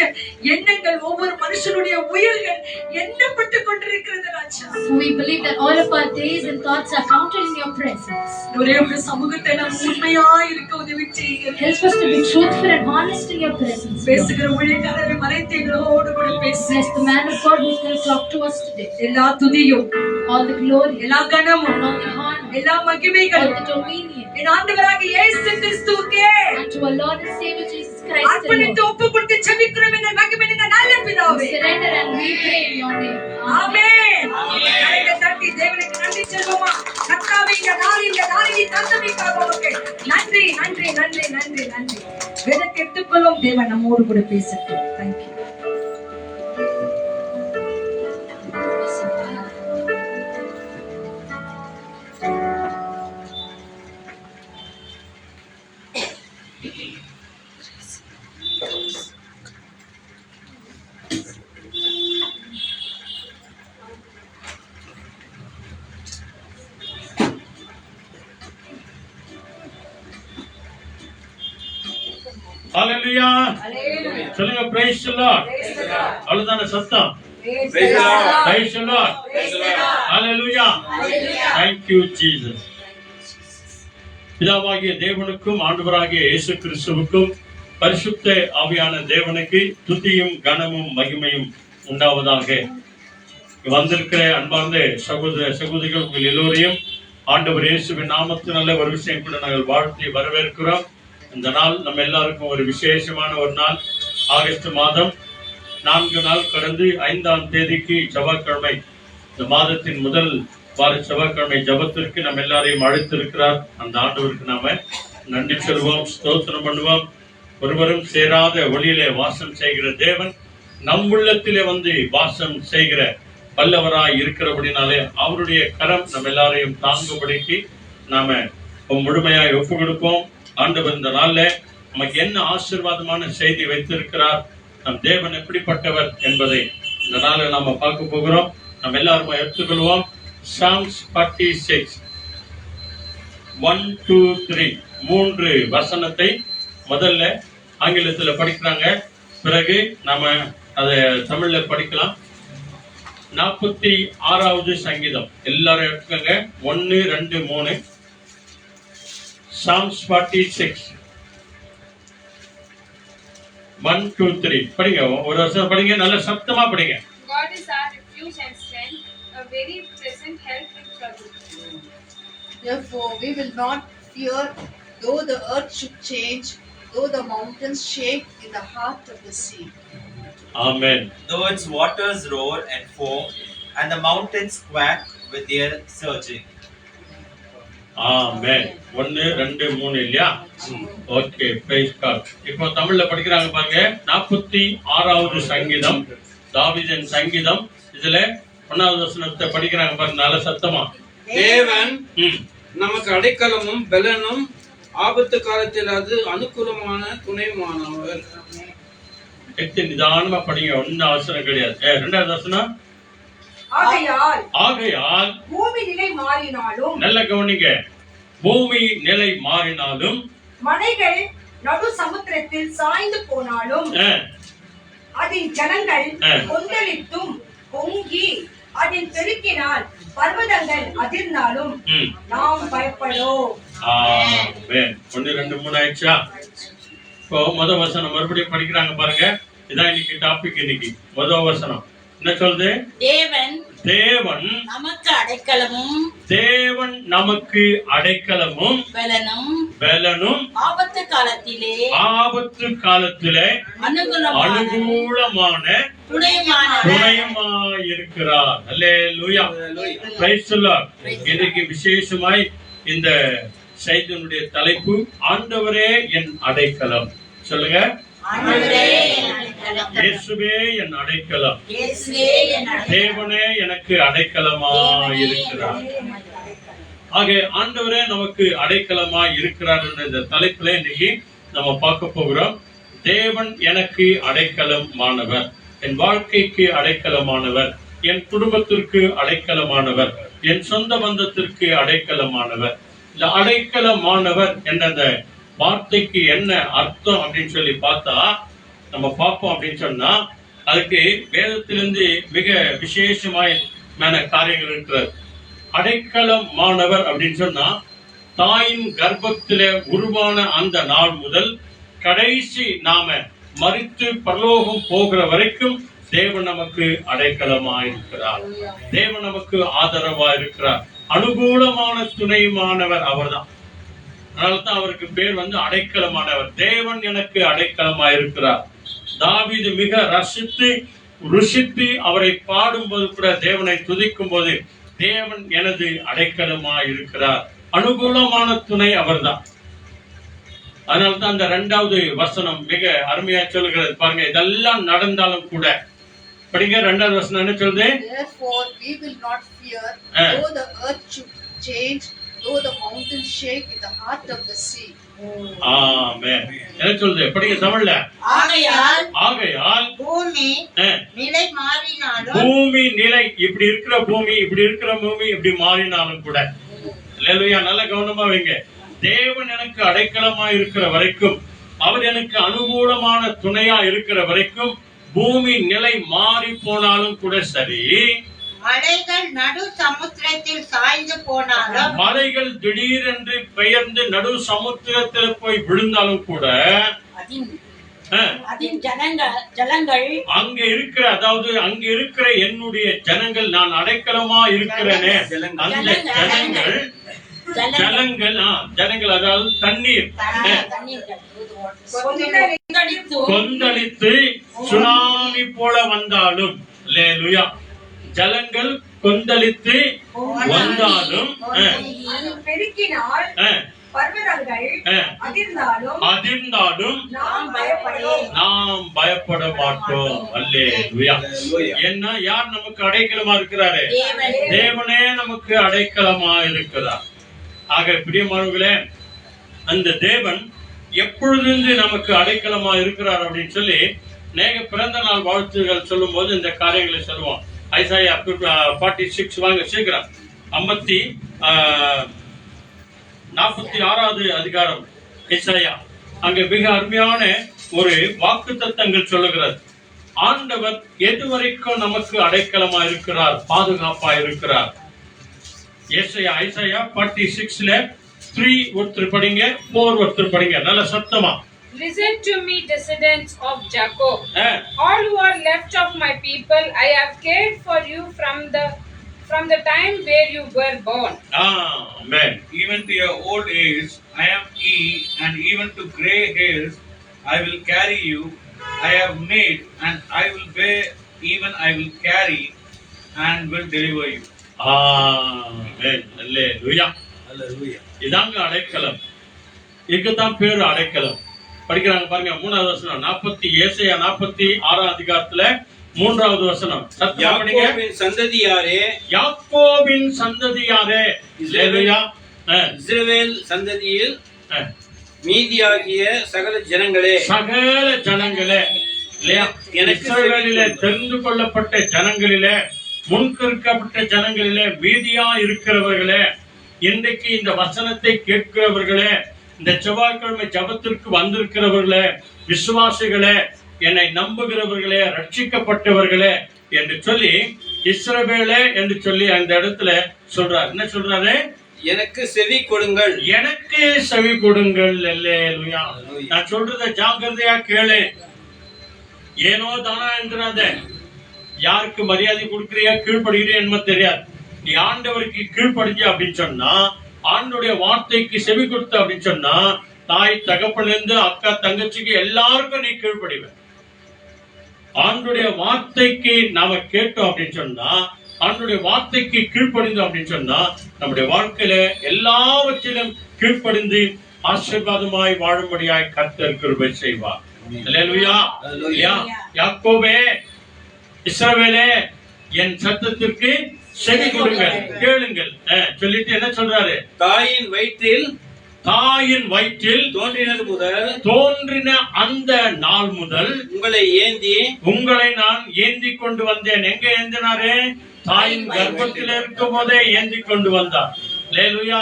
எண்ணங்கள், ஒவ்வொரு மனுஷனுடைய உயிர்கள் எண்ணப்பட்டு கொண்டிருக்கிறது ராஜா. For we believe that all of our days and thoughts are counted in your presence. ஒரே ஒரு சமூகத்தை நாம் உண்மையா இருக்க உதவி செய்யுங்க. Help us to be truthful and honest in your presence. Lord. பேசுகிற ஊழியக்காரரை மறைத்து எங்களோடு கூட பேசு. Bless the man of God who is going to talk to us today. எல்லா துதியும், All the glory, எல்லா கனமும், and all the honor, எல்லா all மகிமைகளும் the dominion, என் ஆண்டவராகிய இயேசு கிறிஸ்துவுக்கே and to our Lord and Savior Jesus Christ அர்ப்பணித்து alone. ஒப்பு கொடுத்து ஜெபிக்கிறோம் எங்கள் மகிமையின் நல்ல We பிதாவே. surrender and we pray in your name. ஆமென். கரங்களை தட்டி தேவனுக்கு நன்றி சொல்வோமா? கர்த்தாவே, இந்த நாளில் தந்தமைக்காக உமக்கு நன்றி நன்றி நன்றி நன்றி நன்றி. வேதத்தை எடுத்துக்கொள்ளும், தேவன் நம்மோடு கூட பேசட்டும். தேங்க்யூ. ஹalleluya. சொல்லுங்க praise the Lord. அவ்வளவுதான சத்தம். Praise the Lord. Praise the Lord. Hallelujah. Thank you Jesus. பிதாவாகிய தேவனுக்கும் ஆண்டவராகிய இயேசு கிறிஸ்துவுக்கும் பரிசுத்த ஆவியான தேவனுக்கு துதியும் கனமும் மகிமையும் உண்டாவதாக. வந்திருக்கிற அன்பார்ந்த சகோதரிகள் உங்கள் எல்லோரையும் ஆண்டவர் இயேசுவின் நாமத்தினால ஒரு விஷயம் கூட நாங்கள் வாழ்த்தி வரவேற்கிறோம். இந்த நாள் நம்ம எல்லாருக்கும் ஒரு விசேஷமான ஒரு நாள். ஆகஸ்ட் மாதம் 4 நாள் கடந்து 5ஆம் தேதிக்கு செவ்வாய்க்கிழமை, இந்த மாதத்தின் முதல் வார செவ்வாய்க்கிழமை ஜபத்திற்கு நம்ம எல்லாரையும் அழைத்திருக்கிறார். அந்த ஆண்டவருக்கு நாம நன்றி சொல்வோம், ஸ்தோத்திரம் பண்ணுவோம். ஒருவரும் சேராத ஒளியிலே வாசம் செய்கிற தேவன் நம் உள்ளத்திலே வந்து வாசம் செய்கிற வல்லவராய் இருக்கிறபடினாலே அவருடைய கரம் நம்ம எல்லாரையும் தாங்கும்படிக்கு நாம முழுமையாய் ஒப்பு கொடுப்போம். ஆண்டவர் இந்த நாள்ல நமக்கு என்ன ஆசீர்வாதமான செய்தி வைத்திருக்கிறார், நம் தேவன் எப்படிப்பட்டவர் என்பதை இந்த நாள்ல நாம பார்க்க போகிறோம். நம்ம எல்லாரும் எடுத்துக்கொள்வோம். Psalms 46 1, 2, 3 3 வசனத்தை முதல்ல ஆங்கிலத்தில் படிக்கிறாங்க, பிறகு நாம அதை தமிழ்ல படிக்கலாம். 46வது சங்கீதம் எல்லாரும் எடுத்துக்கங்க. 1, 2, 3 Psalms 46 1, 2, 3 படிங்க. ஒரு வருஷம் படிங்க, நல்ல சத்தமா படிங்க. God is our refuge and strength, a very present help in trouble. Therefore, we will not fear though the earth should change, though the mountains shake in the heart of the sea. Amen. Though its waters roar and foam, and the mountains quack with their surging. ஆமென். 1 2 3 இல்லையா? Okay, praise God. இப்போ தமிழ்ல படிக்கிறாங்க பாருங்க. 46வது சங்கீதம், தாவீதின் சங்கீதம். இதுல 1வது வசனத்தை படிக்கிறாங்க பாருங்க, நல்ல சத்தமா. தேவன் ம். நமக்கு அடைக்கலமும் பலனும் ஆபத்து காலத்தில் அது அனுகூலமான துணையுமானவர். எடுத்து நிதானமா படிங்க, ஒன்னும் அவசரம் கிடையாது. 2வது வசனம். ஆகையால் பூமி நிலை மாறினாலும், நல்ல கவனிங்க, பூமி நிலை மாறினாலும், மலைகள் நடு சமுத்திரத்தில் சாய்ந்து போனாலும், அதன் ஜனங்கள் கொந்தளித்தும் பொங்கி அதன் பெருக்கினால் பர்வதங்கள் அதிர்ந்தாலும் நாம் பயப்படோம். ஆமென். 1 2 3 ஆயிடுச்சா? இப்போ முதல் வசனம் மறுபடியும் படிக்கிறாங்க பாருங்க. இதான் இன்னைக்கு டாபிக். இன்னைக்கு முதல் வசனம் என்ன சொல்லுது? தேவன் தேவன் நமக்கு அடைக்கலமும் தேவன் நமக்கு அடைக்கலமும் பலனும் ஆபத்து காலத்திலே அனுகூலமான துணையுமாயிருக்கிறார். அல்லேலூயா. Praise the Lord. இன்னைக்கு விசேஷமாய் இந்த செய்தியினுடைய தலைப்பு ஆண்டவரே என் அடைக்கலம். சொல்லுங்க. இயேசுவே என் அடைக்கலம், தேவனே எனக்கு அடைக்கலமாய் இருக்கிறார். ஆக ஆண்டவரே நமக்கு அடைக்கலமாய் இருக்கிறார் என்ற இந்த தலைப்பிலே இன்னைக்கு நம்ம பார்க்க போகிறோம். தேவன் எனக்கு அடைக்கலமானவர், என் வாழ்க்கைக்கு அடைக்கலமானவர், என் குடும்பத்திற்கு அடைக்கலமானவர், என் சொந்த பந்தத்திற்கு அடைக்கலமானவர். இந்த அடைக்கலமானவர் என்ற வார்த்தைக்கு என்ன அர்த்தம் அப்படின்னு சொல்லி பார்த்தா, நம்ம பார்ப்போம் அப்படின்னு சொன்னா, அதுக்கு வேதத்திலிருந்து மிக விசேஷமான காரியங்கள் இருக்கிறது. அடைக்கலமானவர் அப்படின்னு சொன்னா, தாயின் கர்ப்பத்திலே உருவான அந்த நாள் முதல் கடைசி நாம மரித்து பரலோகம் போகிற வரைக்கும் தேவன் நமக்கு அடைக்கலமாயிருக்கிறார். தேவன் நமக்கு ஆதரவா இருக்கிறார். அனுகூலமான துணையுமானவர் அவர்தான். அதனால்தான் அவருக்கு பேர் அடைக்கலமானவர். தேவன் எனக்கு அடைக்கலமாயிருக்கிறார். தாவீது மிக ரசித்து ருசித்து அவரை பாடும்போது கூட, தேவனை துதிக்கும் போது, தேவன் எனது அடைக்கலமாயிருக்கிறார், அனுகூலமான துணை அவர்தான். அதனால்தான் அந்த 2வது வசனம் மிக அருமையா சொல்லுகிறது பாருங்க. இதெல்லாம் நடந்தாலும் கூட படிங்க. 2வது வசனம் என்ன சொல்லுது? Therefore we will not fear, though the earth should change, though the mountains shake in the heart of the sea. ஆமென். என்ன சொல்லுது? படிங்க தமிழ்ல. ஆகையால் பூமி நிலை மாறினாலும், பூமி நிலை இப்படி இருக்கிற பூமி இப்படி மாறினாலும் கூட, அல்லேலூயா, நல்ல கவனமா வைங்க. தேவன் எனக்கு அடைக்கலமா இருக்கிற வரைக்கும், அவர் எனக்கு அனுகூலமான துணையா இருக்கிற வரைக்கும், பூமி நிலை மாறி போனாலும் கூட சரி, மலைகள் நடு சமுத்திரத்தில் சாய்ந்து போனாலும், மலைகள் திடீரென்று பெயர்ந்து நடு சமுத்திரத்தில் போய் விழுந்தாலும் கூட, அதன் ஜனங்கள் அங்க இருக்கிற, அதாவது அங்க இருக்கிற என்னுடைய ஜனங்கள், நான் அடைக்கலமா இருக்கிறேனே அந்த ஜனங்கள் அதாவது தண்ணீர் கொந்தளித்து சுனாமி போல வந்தாலும், அல்லேலூயா, ஜலங்கள் கொந்தளித்து வந்தாலும், அதிர்ந்தாலும் நாம் பயப்பட மாட்டோம். அல்லேலூயா. என்ன, யார் நமக்கு அடைக்கலமா இருக்கிறாரு? தேவனே நமக்கு அடைக்கலமா இருக்கிறார். ஆக பிரியமானவர்களே, அந்த தேவன் எப்பொழுது நமக்கு அடைக்கலமா இருக்கிறார் அப்படின்னு சொல்லி நேக பிறந்த நாள் வாழ்த்துகள் சொல்லும் போது இந்த காரியங்களை சொல்லுவோம். ஐசாயா 46 வாங்க சீக்கிரம். 46வது அதிகாரம் ஐசாயா. அங்க மிக அருமையான ஒரு வாக்குத்தத்தங்கள் சொல்லுகிறது. ஆண்டவர் எதுவரைக்கும் நமக்கு அடைக்கலமா இருக்கிறார், பாதுகாப்பா இருக்கிறார். ஐசாயா 46ல 3 ஒருத்தர் படிங்க, 4 ஒருத்தர் படிங்க, நல்ல சத்தமா. Listen to me, descendants of Jacob, all who are left of my people. I have cared for you from the time where you were born. Amen. Even to your old age, I am He, and even to gray hairs, I will carry you. I have made, and I will bear, even I will carry, and will deliver you. Amen. Hallelujah. இதாங்க அடைக்கலம். இதுக்குதான் பேரு அடைக்கலம். படிக்கிறாங்க பாருங்க 3வது வசனம் 46 அதிகாரத்துல 3வது வசனம். யாக்கோபின் சந்ததியாரே, யாக்கோபின் சந்ததியாரே, ஹல்லேலூயா. இஸ்ரவேல் சந்ததியில் மீதியாகிய சகல ஜனங்களே, சகல ஜனங்களே, இல்லையா? இஸ்ரவேலிலே தெரிந்து கொள்ளப்பட்ட ஜனங்களிலே, முன்குறிக்கப்பட்ட ஜனங்களிலே மீதியா இருக்கிறவர்களே, இன்றைக்கு இந்த வசனத்தை கேட்கிறவர்களே, இந்த செவ்வாய்க்கிழமை ஜபத்திற்கு வந்திருக்கிறவர்களே, விசுவாசிகளே, என்னை நம்புகிறவர்களே, ரட்சிக்கப்பட்டவர்களே என்று சொல்லி இஸ்ரவேலே என்று சொல்லி அந்த இடத்துல சொல்றார். என்ன சொல்றாரு? எனக்கு செவி கொடுங்கள், எனக்கு செவி கொடுங்கள். அல்லேலூயா. நான் சொல்றத ஜாக்கிரதையா கேளு. ஏனோ தானா என்றாத. யாருக்கு மரியாதை கொடுக்கிறியா, கீழ்படுகிறியா என்ன தெரியாது. நீ ஆண்டவருக்கு கீழ்படிஞ்ச அப்படின்னு சொன்னா, ஆண்டோடைய வார்த்தைக்கு செவி கொடுத்த அப்படின்னு சொன்னா, தாய் தகப்பனிலிருந்து அக்கா தங்கச்சிக்கு எல்லாருக்கும் நீ கீழ்படிவ. ஆண்டுடைய வார்த்தைக்கு நாம கேட்டோம் அப்படின்னு சொன்னா, ஆண்டுடைய வார்த்தைக்கு கீழ்ப்படிந்தோம் அப்படின்னு சொன்னா, நம்முடைய வாழ்க்கையில எல்லாவற்றிலும் கீழ்ப்படிந்து ஆசீர்வாதமாய் வாழும்படியாய் கர்த்தர் கிருபை செய்வார். அல்லேலூயா. யாக்கோபே, இஸ்ரவேலே, என் சத்தத்திற்கு செவி கொடுங்கள், கேளுங்கள் சொல்லிட்டு என்ன சொல்றாரு? தாயின் வயிற்றில் தோன்றின அந்த நாள் முதல் உங்களை நான் ஏந்தி கொண்டு வந்தேன். எங்க ஏந்தினாரு? தாயின் கர்ப்பத்தில் இருக்கும் போதே ஏந்தி கொண்டு வந்தார். அல்லேலூயா.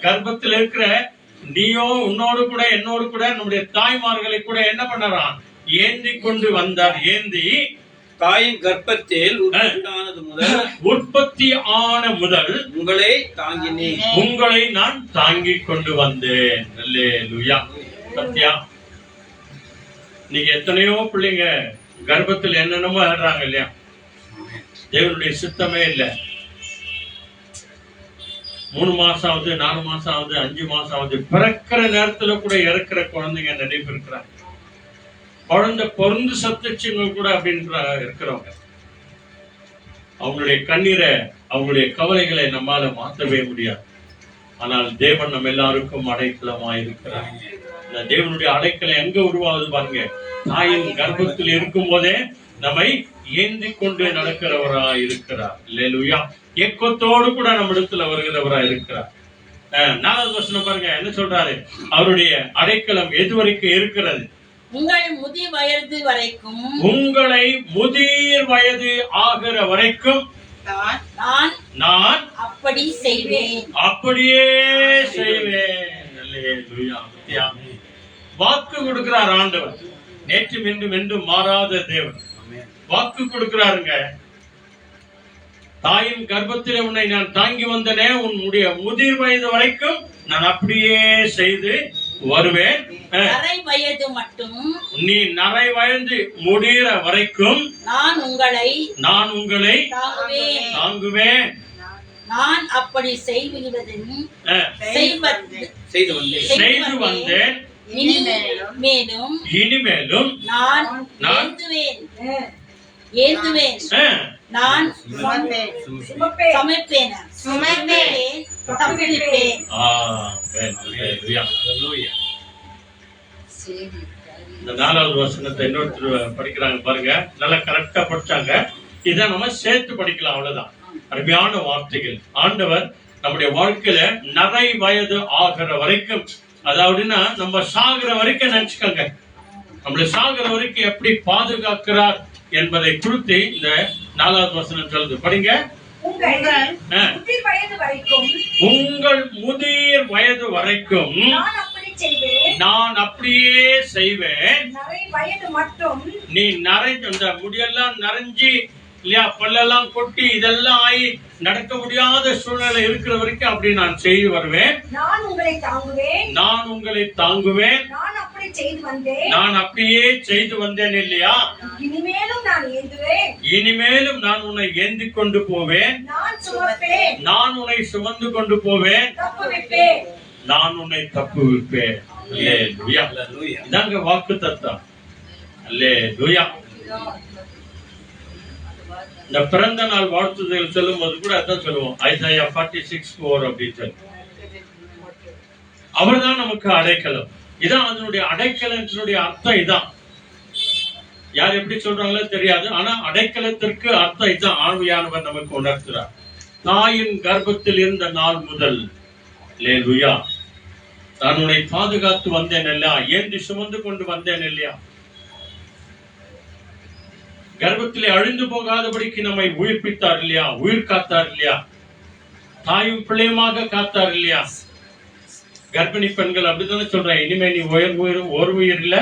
கர்ப்பத்தில் இருக்கிற நீயோ உன்னோடு கூட என்னோடு கூட நம்முடைய தாய்மார்களை கூட என்ன பண்ணறான்? ஏந்தி கொண்டு வந்தார். ஏந்தி தாயின் கர்ப்பத்தில் உற்பத்தி ஆன முதல் உங்களை நான் தாங்கி கொண்டு வந்தேன். அல்லேலூயா. சத்யா, நீங்க எத்தனையோ பிள்ளைங்க கர்ப்பத்தில் என்னென்னமோ ஆடுறாங்க இல்லையா? தேவனுடைய சித்தமே இல்ல. 3 மாசம் ஆகுது, 4 மாசம் ஆகுது, 5 மாசம் ஆகுது, பிறக்கிற நேரத்துல கூட இறக்குற குழந்தைங்க நிறைய பேர் இருக்கிறாங்க. குழந்தை பொருந்து சத்துச்சுங்க கூட அப்படின்ற இருக்கிறவங்க. அவங்களுடைய கண்ணீரை, அவங்களுடைய கவலைகளை நம்மால மாற்றவே முடியாது. ஆனால் தேவன் நம்ம எல்லாருக்கும் அடைக்கலமா இருக்கிறார். இந்த தேவனுடைய அடைக்கலம் எங்க உருவாகுது பாருங்க. தாயின் கர்ப்பத்தில் இருக்கும் போதே நம்மை ஏந்தி கொண்டு நடக்கிறவரா இருக்கிறார். அல்லேலூயா. ஏக்கத்தோடு கூட நம்ம இடத்துல வருகிறவரா இருக்கிறார். 4வது வசனம் பாருங்க, என்ன சொல்றாரு? அவருடைய அடைக்கலம் எது வரைக்கும் இருக்கிறது? உங்களை முதிர் வயது வரைக்கும், உங்களை முதிர் வயது ஆகிற வரைக்கும் நான் அப்படி செய்வேன், அப்படியே செய்வேன். அல்லேலூயா. வாக்கு கொடுக்கிறார் ஆண்டவர். நேற்று இன்றும் என்றும் மாறாத தேவன். வாக்கு கொடுக்கிறாருங்க. தாயின் கர்ப்பத்தில் உன்னை நான் தாங்கி வந்தனே, உன்னுடைய முதிர் வயது வரைக்கும் நான் அப்படியே செய்து வருவேன். நரை வயது மட்டும், நீ நரை வயது முடிகிற வரைக்கும் நான் உங்களை தாங்குவேன். நான் அப்படி செய்து வந்தேன். இனிமேலும் நான் ஏந்துவேன், நான் சமைப்பேன், தப்பிப்பேன். இந்த 4வது வசனத்தை இன்னொருத்தர் படிக்கிறாங்க பாருங்க. நல்லா கரெக்டா படிச்சாங்க. இதை நம்ம சேர்த்து படிக்கலாம். அவ்வளவுதான். அருமையான வார்த்தைகள். ஆண்டவர் நம்முடைய வாழ்க்கையில நரை வயது ஆகிற வரைக்கும், அதாவதுன்னா நம்ம சாகிற வரைக்கும் நினைச்சுக்கோங்க, நம்மள சாகிற வரைக்கும் எப்படி பாதுகாக்கிறார் என்பதை குறித்து இந்த 4வது வசனம் சொல்லுது. படிங்க. உங்கள் முதிர் வயது வரைக்கும் நான் அப்படியே செய்வேன். நீ நரை, அந்த முடியெல்லாம் நரைஞ்சி இல்லையா, பல்லெல்லாம் கொட்டி இதெல்லாம் ஆகி நடக்க முடியாத சூழ்நிலை இருக்கிற வரைக்கும் அப்படி நான் செய்து வருவேன். நான் உங்களை தாங்குவேன். நான் அப்படி செய்து வந்தேன். நான் அப்படியே செய்து வந்தேன் இல்லையா? இனிமேலும் நான் ஏந்துவேன். இனிமேலும் நான் உன்னை ஏந்தி கொண்டு போவேன். நான் சுமப்பேன். நான் உன்னை சுமந்து கொண்டு போவேன். தப்புவிப்பேன். நான் உன்னை தப்புவிப்பேன். அல்லேலூயா. இதாங்க வாக்குத்தத்தம். அல்லேலூயா. இந்த பிறந்த நாள் வாழ்த்துதல் சொல்லும் போது கூட அதான் சொல்லுவோம். ஐசாயா 46:4 அப்படின்னு சொல்லி. அவர்தான் நமக்கு அடைக்கலம். இதான் அதனுடைய அடைக்கலத்தினுடைய அர்த்தம். இதான் யார் எப்படி சொல்றாங்களோ தெரியாது, ஆனா அடைக்கலத்திற்கு அர்த்தம் இதான் ஆவியானவர் நமக்கு உணர்த்துறார். தாயின் கர்ப்பத்தில் இருந்த நாள் முதல் அல்லேலூயா நான் உன்னை பாதுகாத்து வந்தேன் இல்லையா, ஏந்தி சுமந்து கொண்டு வந்தேன் இல்லையா, கர்ப்பத்திலே அழிந்து போகாதபடிக்கு நம்மை உயிர்ப்பித்தார் இல்லையா, உயிர் காத்தார் இல்லையா, தாயும் பிள்ளையுமாக காத்தார் இல்லையா. கர்ப்பிணி பெண்கள் அப்படித்தானே சொல்றேன், இனிமே நீ ஒரு உயிர் இல்ல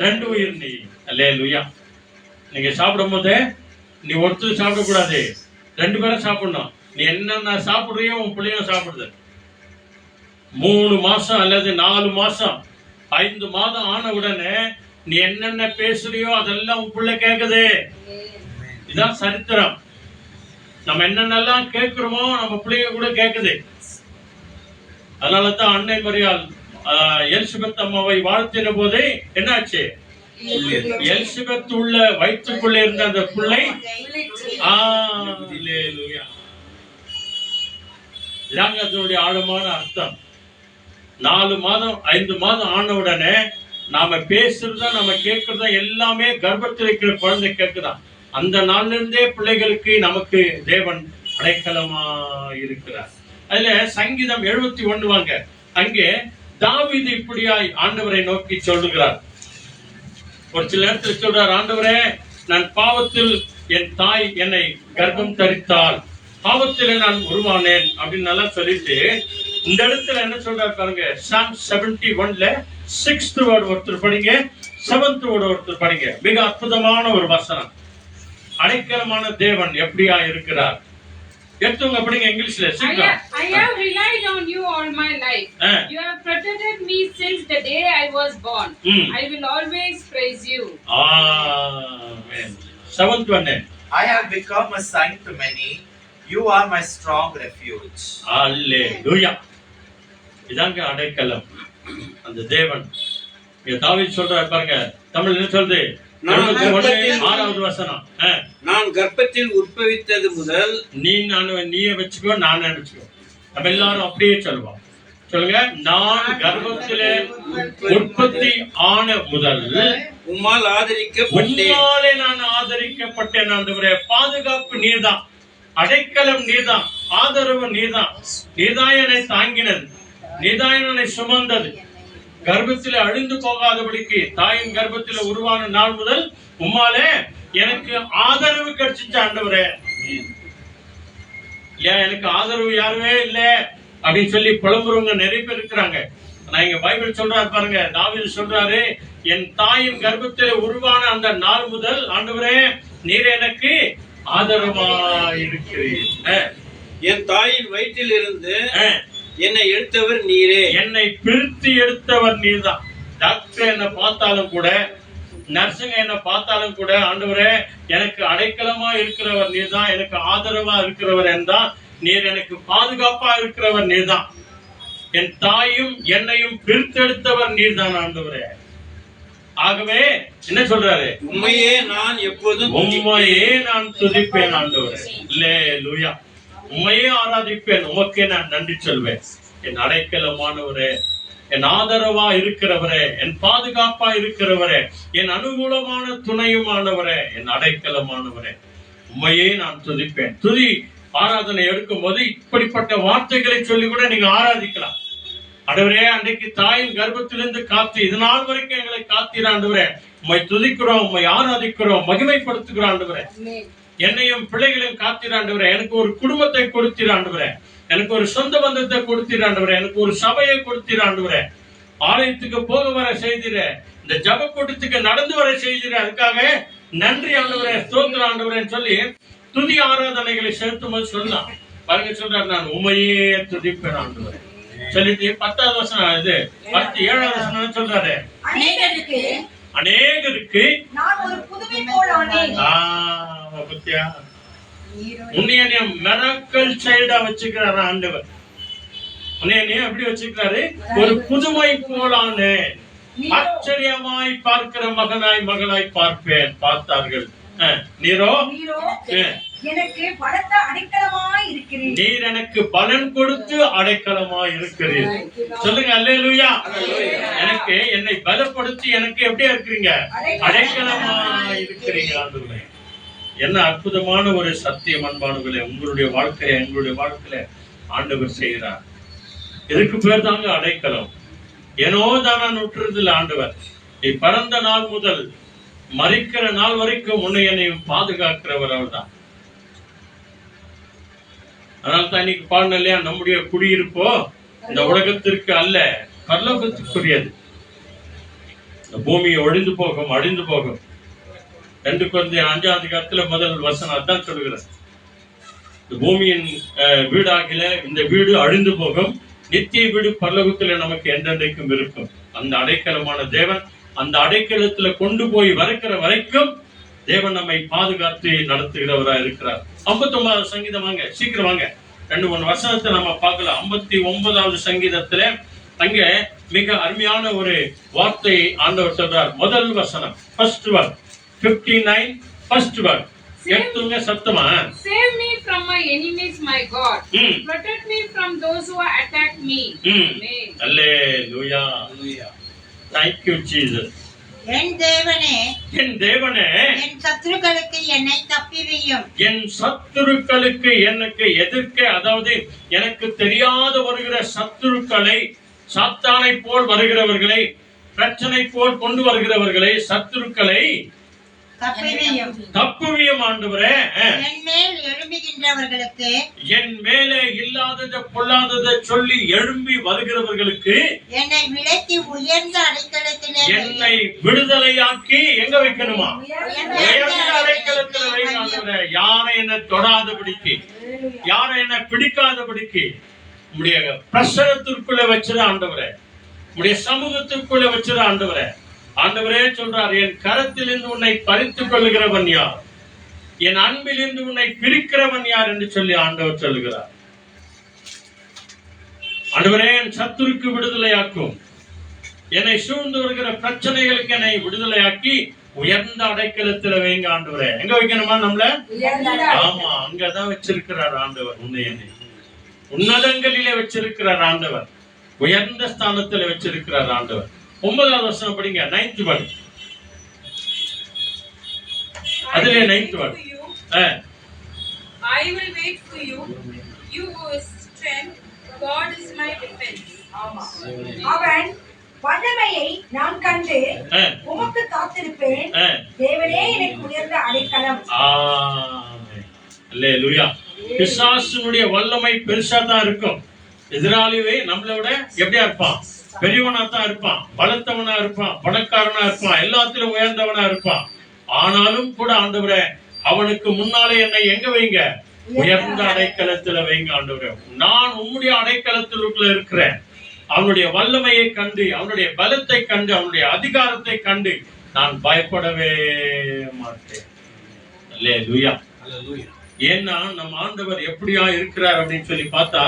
2 உயிர் நீ. அல்லேலூயா. நீங்க சாப்பிடும் போதே நீ ஒருத்தர் சாப்பிடக்கூடாது, 2 பேரும் சாப்பிடணும். நீ என்னென்ன சாப்பிடுறியோ உன் பிள்ளையும் சாப்பிடுது. 3 மாசம் அல்லது 4 மாசம் 5 மாதம் ஆன உடனே நீ என்னென்ன பேசுறியோ அதெல்லாம் உன் பிள்ளை கேக்குது. இதான் சரித்திரம். நம்ம என்னென்னலாம் கேட்கிறோமோ நம்ம பிள்ளைங்க கூட கேக்குது. அதனாலதான் அன்னை மரியாள் எலிசபெத் அம்மாவை வாழ்த்தின போதே என்னாச்சு, எலிசபெத் உள்ள வயிற்றுக்குள்ள இருந்த அந்த பிள்ளை இதாங்க அதனுடைய ஆழமான அர்த்தம். 4 மாதம் 5 மாதம் ஆன உடனே நாம பேசுறதா நம்ம கேட்கறதா எல்லாமே கர்ப்பத்தில் இருக்கிற குழந்தை கேட்குதான். அந்த நாள்ல இருந்தே பிள்ளைகளுக்கு நமக்கு தேவன் அடைக்கலமா இருக்கிறார். அதுல சங்கீதம் 71 வாங்க, அங்கே தாவீது இப்படியாய் ஆண்டவரை நோக்கி சொல்லுகிறார். ஒரு சில நேரத்தில் சொல்றார், ஆண்டவரே நான் பாவத்தில் என் தாய் என்னை கர்ப்பம் தரித்தாள், பாவத்திலே நான் உருவானேன் அப்படின்னு நல்லா சொல்லிட்டு இந்த இடத்துல என்ன சொல்றாரு பாருங்க. Psalm 71ல 6th word ஒருத்தர் படிங்க, 7th word ஒருத்தர் படிங்க. மிக அற்புதமான ஒரு வசனம். அடைக்கலமான தேவன் எப்படியா இருக்கிறார். எடுத்துங்க படிங்க இங்கிலீஷ்ல. I have relied on you all my life. You have protected me since the day I was born. I will always praise you. Amen. 7th one. I have become a sign to many. You are my strong refuge. Hallelujah. இதாங்க அடைக்கலம். அந்த தேவன் தாவீது சொல்றாரு பாருங்க. தமிழ் என்ன சொல்றது? 6வது வசனம். நான் கர்ப்பத்தில் உற்பவித்தது முதல் நீயே வச்சுக்கோ, நானே வச்சுக்கோ. நம்ம எல்லாரும் அப்படியே சொல்லுவோம். சொல்லுங்க, நான் கர்ப்பத்திலே உற்பத்தி ஆன முதல் உம்மால் ஆதரிக்கப்பட்டேன். உம்மாலே நான் ஆதரிக்கப்பட்டேன். ஆண்டவரே, பாதுகாப்பு நீர்தான், அடைக்கலம் நீர்தான், ஆதரவு நீர்தான். நீதான் என்னை தாங்கினது, நீதான் என்னை சுமந்தது. கர்ப்பத்தில் அழிந்து போகாதபடிக்கு தாயின் கர்ப்பத்தில் உருவான நாள் முதல் உம்மாலே எனக்கு ஆதரவு கிடைச்சிச்சு. ஆண்டவரே, ஏன் எனக்கு ஆதரவு யாருமே இல்ல அப்படின்னு சொல்லி புலம்புறவங்க நிறைய பேர் இருக்கிறாங்க. நான் இங்க பைபிள் சொல்றாரு பாருங்க. தாவீது சொல்றாரு, என் தாயின் கர்ப்பத்தில் உருவான அந்த நாள் முதல் ஆண்டவரே நீர் எனக்கு ஆதரவா இருக்கிறீர். என் தாயின் வயிற்றில் இருந்து என்னை எடுத்தவர் நீரே. என்னை பிரித்து எடுத்தவர் நீர்தான். டாக்டர் என்ன பார்த்தாலும் கூட, நர்ஸுங்க என்ன பார்த்தாலும் கூட, ஆண்டவரே எனக்கு அடைக்கலமா இருக்கிறவர் நீர்தான், எனக்கு ஆதரவா இருக்கிறவர் என்றான். நீர் எனக்கு பாதுகாப்பா இருக்கிறவர் நீர்தான். என் தாயும் என்னையும் பிரித்தெடுத்தவர் நீர்தான் ஆண்டவரே. ஆகவே என்ன சொல்றாரு? உம்மையே நான் எப்போதும் உம்மையே நான் துதிப்பேன் ஆண்டவரே. அல்லேலூயா. உம்மையே ஆராதிப்பேன், உமக்கே நான் நன்றி சொல்வேன். என் அடைக்கலமானவரே, என் ஆதரவா இருக்கிறவரே, என் பாதுகாப்பா இருக்கிறவரே, என் அனுகூலமான துணையுமானவரே, என் அடைக்கலமானவரே, உம்மையே நான் துதிப்பேன். துதி ஆராதனை எடுக்கும் போது இப்படிப்பட்ட வார்த்தைகளை சொல்லி கூட நீங்க ஆராதிக்கலாம். ஆண்டவரே, அன்றைக்கு தாயின் கர்ப்பத்திலிருந்து காத்து இது நாள் வரைக்கும் எங்களை காத்தீர் ஆண்டவரே. உம்மை துதிக்கிறோம், உம்மை ஆராதிக்கிறோம், மகிமைப்படுத்துகிறோம் ஆண்டவரே. என்னையும் பிள்ளைகளையும் காத்தீர் ஆண்டவரே. எனக்கு ஒரு குடும்பத்தை கொடுத்தீர் ஆண்டவரே. எனக்கு ஒரு சொந்த பந்தத்தை கொடுத்தீர் ஆண்டவரே. எனக்கு ஒரு சபையை கொடுத்தீர் ஆண்டவரே. ஆலயத்துக்கு போக வர செய்தீர, இந்த ஜப கூட்டத்துக்கு நடந்து வர செய்தீர. அதுக்காக நன்றி ஆண்டவரே, ஸ்தோத்திரம் ஆண்டவரே சொல்லி துதி ஆராதனைகளை செலுத்தும் போது சொல்லலாம் பாருங்க. சொல்றாரு, நான் உண்மையே துதிப்பேன் ஆண்டவரே. சொல்லிட்டு 10வது வசனம் இது 7வது வசனம் சொல்றாரு, அநேகருக்கு அநேகருக்கு நான் ஒரு புதுமை போல் ஆனேன். பத்தியா உன்னைய மிராக்கிள் சைல்டா வச்சுக்கிறாரு ஆண்டவர். உன்னைய எப்படி வச்சுக்கிறாரு? ஒரு புதுமை போலானே, ஆச்சரியமாய் பார்க்கிற மகனாய் மகளாய் பார்ப்பேன். பார்த்தார்கள். நீரோ எனக்கு பலத்த அடைக்கலமாய் இருக்கிறீர். நீர் எனக்கு பலன் கொடுத்து அடைக்கலமாய் இருக்கிறீர். சொல்லுங்க அல்லேலூயா. எனக்கு என்னை பலப்படுத்தி எனக்கு எப்படியா இருக்கிறீங்க? அடைக்கலமாய் இருக்கிறீங்க ஆண்டவரே. என்ன அற்புதமான ஒரு சத்தியம் அன்பானவர்களே. உங்களுடைய வாழ்க்கையில எங்களுடைய வாழ்க்கையில ஆண்டவர் செய்கிறார். இதுக்கு பேர் தாங்க அடைக்கலம். ஏனோ தானா நுற்றுறதில்ல ஆண்டவர். நீ பிறந்த நாள் முதல் மறிக்கிற நாள் வரைக்கும் உன்னை என்னையும் பாதுகாக்கிறவர் அவர் தான். அதனால தான் இன்னைக்கு பாடணும் இல்லையா, நம்முடைய குடியிருப்போ இந்த உலகத்திற்கு அல்ல, பரலோகத்துக்குரியது. இந்த பூமி ஒழிந்து போகும், அழிந்து போகும். 2 Corinthians 5வது அதிகாரத்துல முதல் வசனம் அதான் சொல்லுகிறது. இந்த பூமியின் வீடாகில இந்த வீடு அழிந்து போகும், நித்திய வீடு பரலோகத்துல நமக்கு என்றென்றைக்கும் இருக்கும். அந்த அடைக்கலமான தேவன் அந்த அடைக்கலத்துல கொண்டு போய் வரைக்கிற வரைக்கும் தேவன் நம்மை பாதுகாத்து நடத்துகிறவரா இருக்கிறார். 59வது சங்கீதம் வாங்க, சீக்கிரம் வாங்க. 2-3 வசனத்தை நம்ம பார்க்கலாம். 59வது சங்கீதத்துல அங்க மிக அருமையான ஒரு வார்த்தை ஆண்டவர் சொல்றார். முதல் வசனம், first word, 59 first word. எடுத்துங்க சத்தமா. Save me from my enemies, my God. Protect me from those who attack me. Amen. Hallelujah. Thank you Jesus. என் தேவனே, என் தேவனே, என் சத்துருக்களுக்கு என்னை தப்பிவியும். என் சத்துருக்களுக்கு எனக்கு எதிர்க்க, அதாவது எனக்கு தெரியாத வருகிற சத்துருக்களை, சாத்தானை போல் வருகிறவர்களை, பிரச்சனை போல் கொண்டு வருகிறவர்களை, சத்துருக்களை தப்புவியும் ஆண்டவரே. என் மேல் எழும்புகின்றவர்களுக்கு, என் மேலே இல்லாததை பொல்லாததை சொல்லி எழும்பி வருகிறவர்களுக்கு என்னை விலக்கி உயர்ந்த அடைக்கலத்திலே என்னை விடுதலையாக்கி எங்க வைக்கணுமா? உயர்ந்த அடைக்கலத்துல வைங்க ஆண்டவரே. யாரை என்ன தொடாதபடிக்கு, யாரை என்ன பிடிக்காதபடிக்கு உடைய பிரசனத்திற்குள்ள வச்சிட ஆண்டவரே, உடைய சமூகத்திற்குள்ள வச்சிட ஆண்டவரே. ஆண்டவரே சொல்றார், என் கரத்திலிருந்து உன்னை பறித்துக் கொள்ளுகிறவன் யார், என் அன்பிலிருந்து உன்னை பிரிக்கிறவன் யார் என்று சொல்லி ஆண்டவர் சொல்லுகிறார். ஆண்டவரே என் சத்துருக்கு விடுதலையாக்கும், என்னை சூழ்ந்து வருகிற பிரச்சனைகளுக்கு என்னை விடுதலையாக்கி உயர்ந்த அடைக்கலத்துல வைங்க ஆண்டவரே. எங்க வைக்கணுமா நம்மள? ஆமா, அங்கதான் வச்சிருக்கிறார் ஆண்டவர். உன்னை உன்னதங்களிலே வச்சிருக்கிறார் ஆண்டவர். உயர்ந்த ஸ்தானத்துல வச்சிருக்கிறார் ஆண்டவர். 9வது வசனம் படிங்க. 9th word. அதிலே 9th word. I will wait for you. You strength. God is my defense. அவன் வல்லமையை நான் கண்டு உமக்கு காத்திருப்பேன். தேவனே எனக்கு உயர்ந்த அடைக்கலம். ஆமென். அல்லேலூயா. பிசாசுனுடைய வல்லமை பெருசா தான் இருக்கும். எதிராளிவே நம்மளை விட எப்படியா இருப்பான்? பெரியவனா தான் இருப்பான், பலத்தவனா இருப்பான், பணக்காரனா இருப்பான், எல்லாத்திலும் உயர்ந்தவனா இருப்பான். ஆனாலும் கூட ஆண்டவரே அவனுக்கு முன்னாலே என்னை எங்க வைங்க? உயர்ந்த அடைக்கலத்துல வைங்க ஆண்டவரே. நான் உம்முடைய அடைக்கலத்திற்குள்ள இருக்கிறேன். அவனுடைய வல்லமையை கண்டு, அவனுடைய பலத்தை கண்டு, அவனுடைய அதிகாரத்தை கண்டு நான் பயப்படவே மாட்டேன். அல்லேலூயா. ஏன்னா நம்ம ஆண்டவர் எப்படியா இருக்கிறார் அப்படின்னு சொல்லி பார்த்தா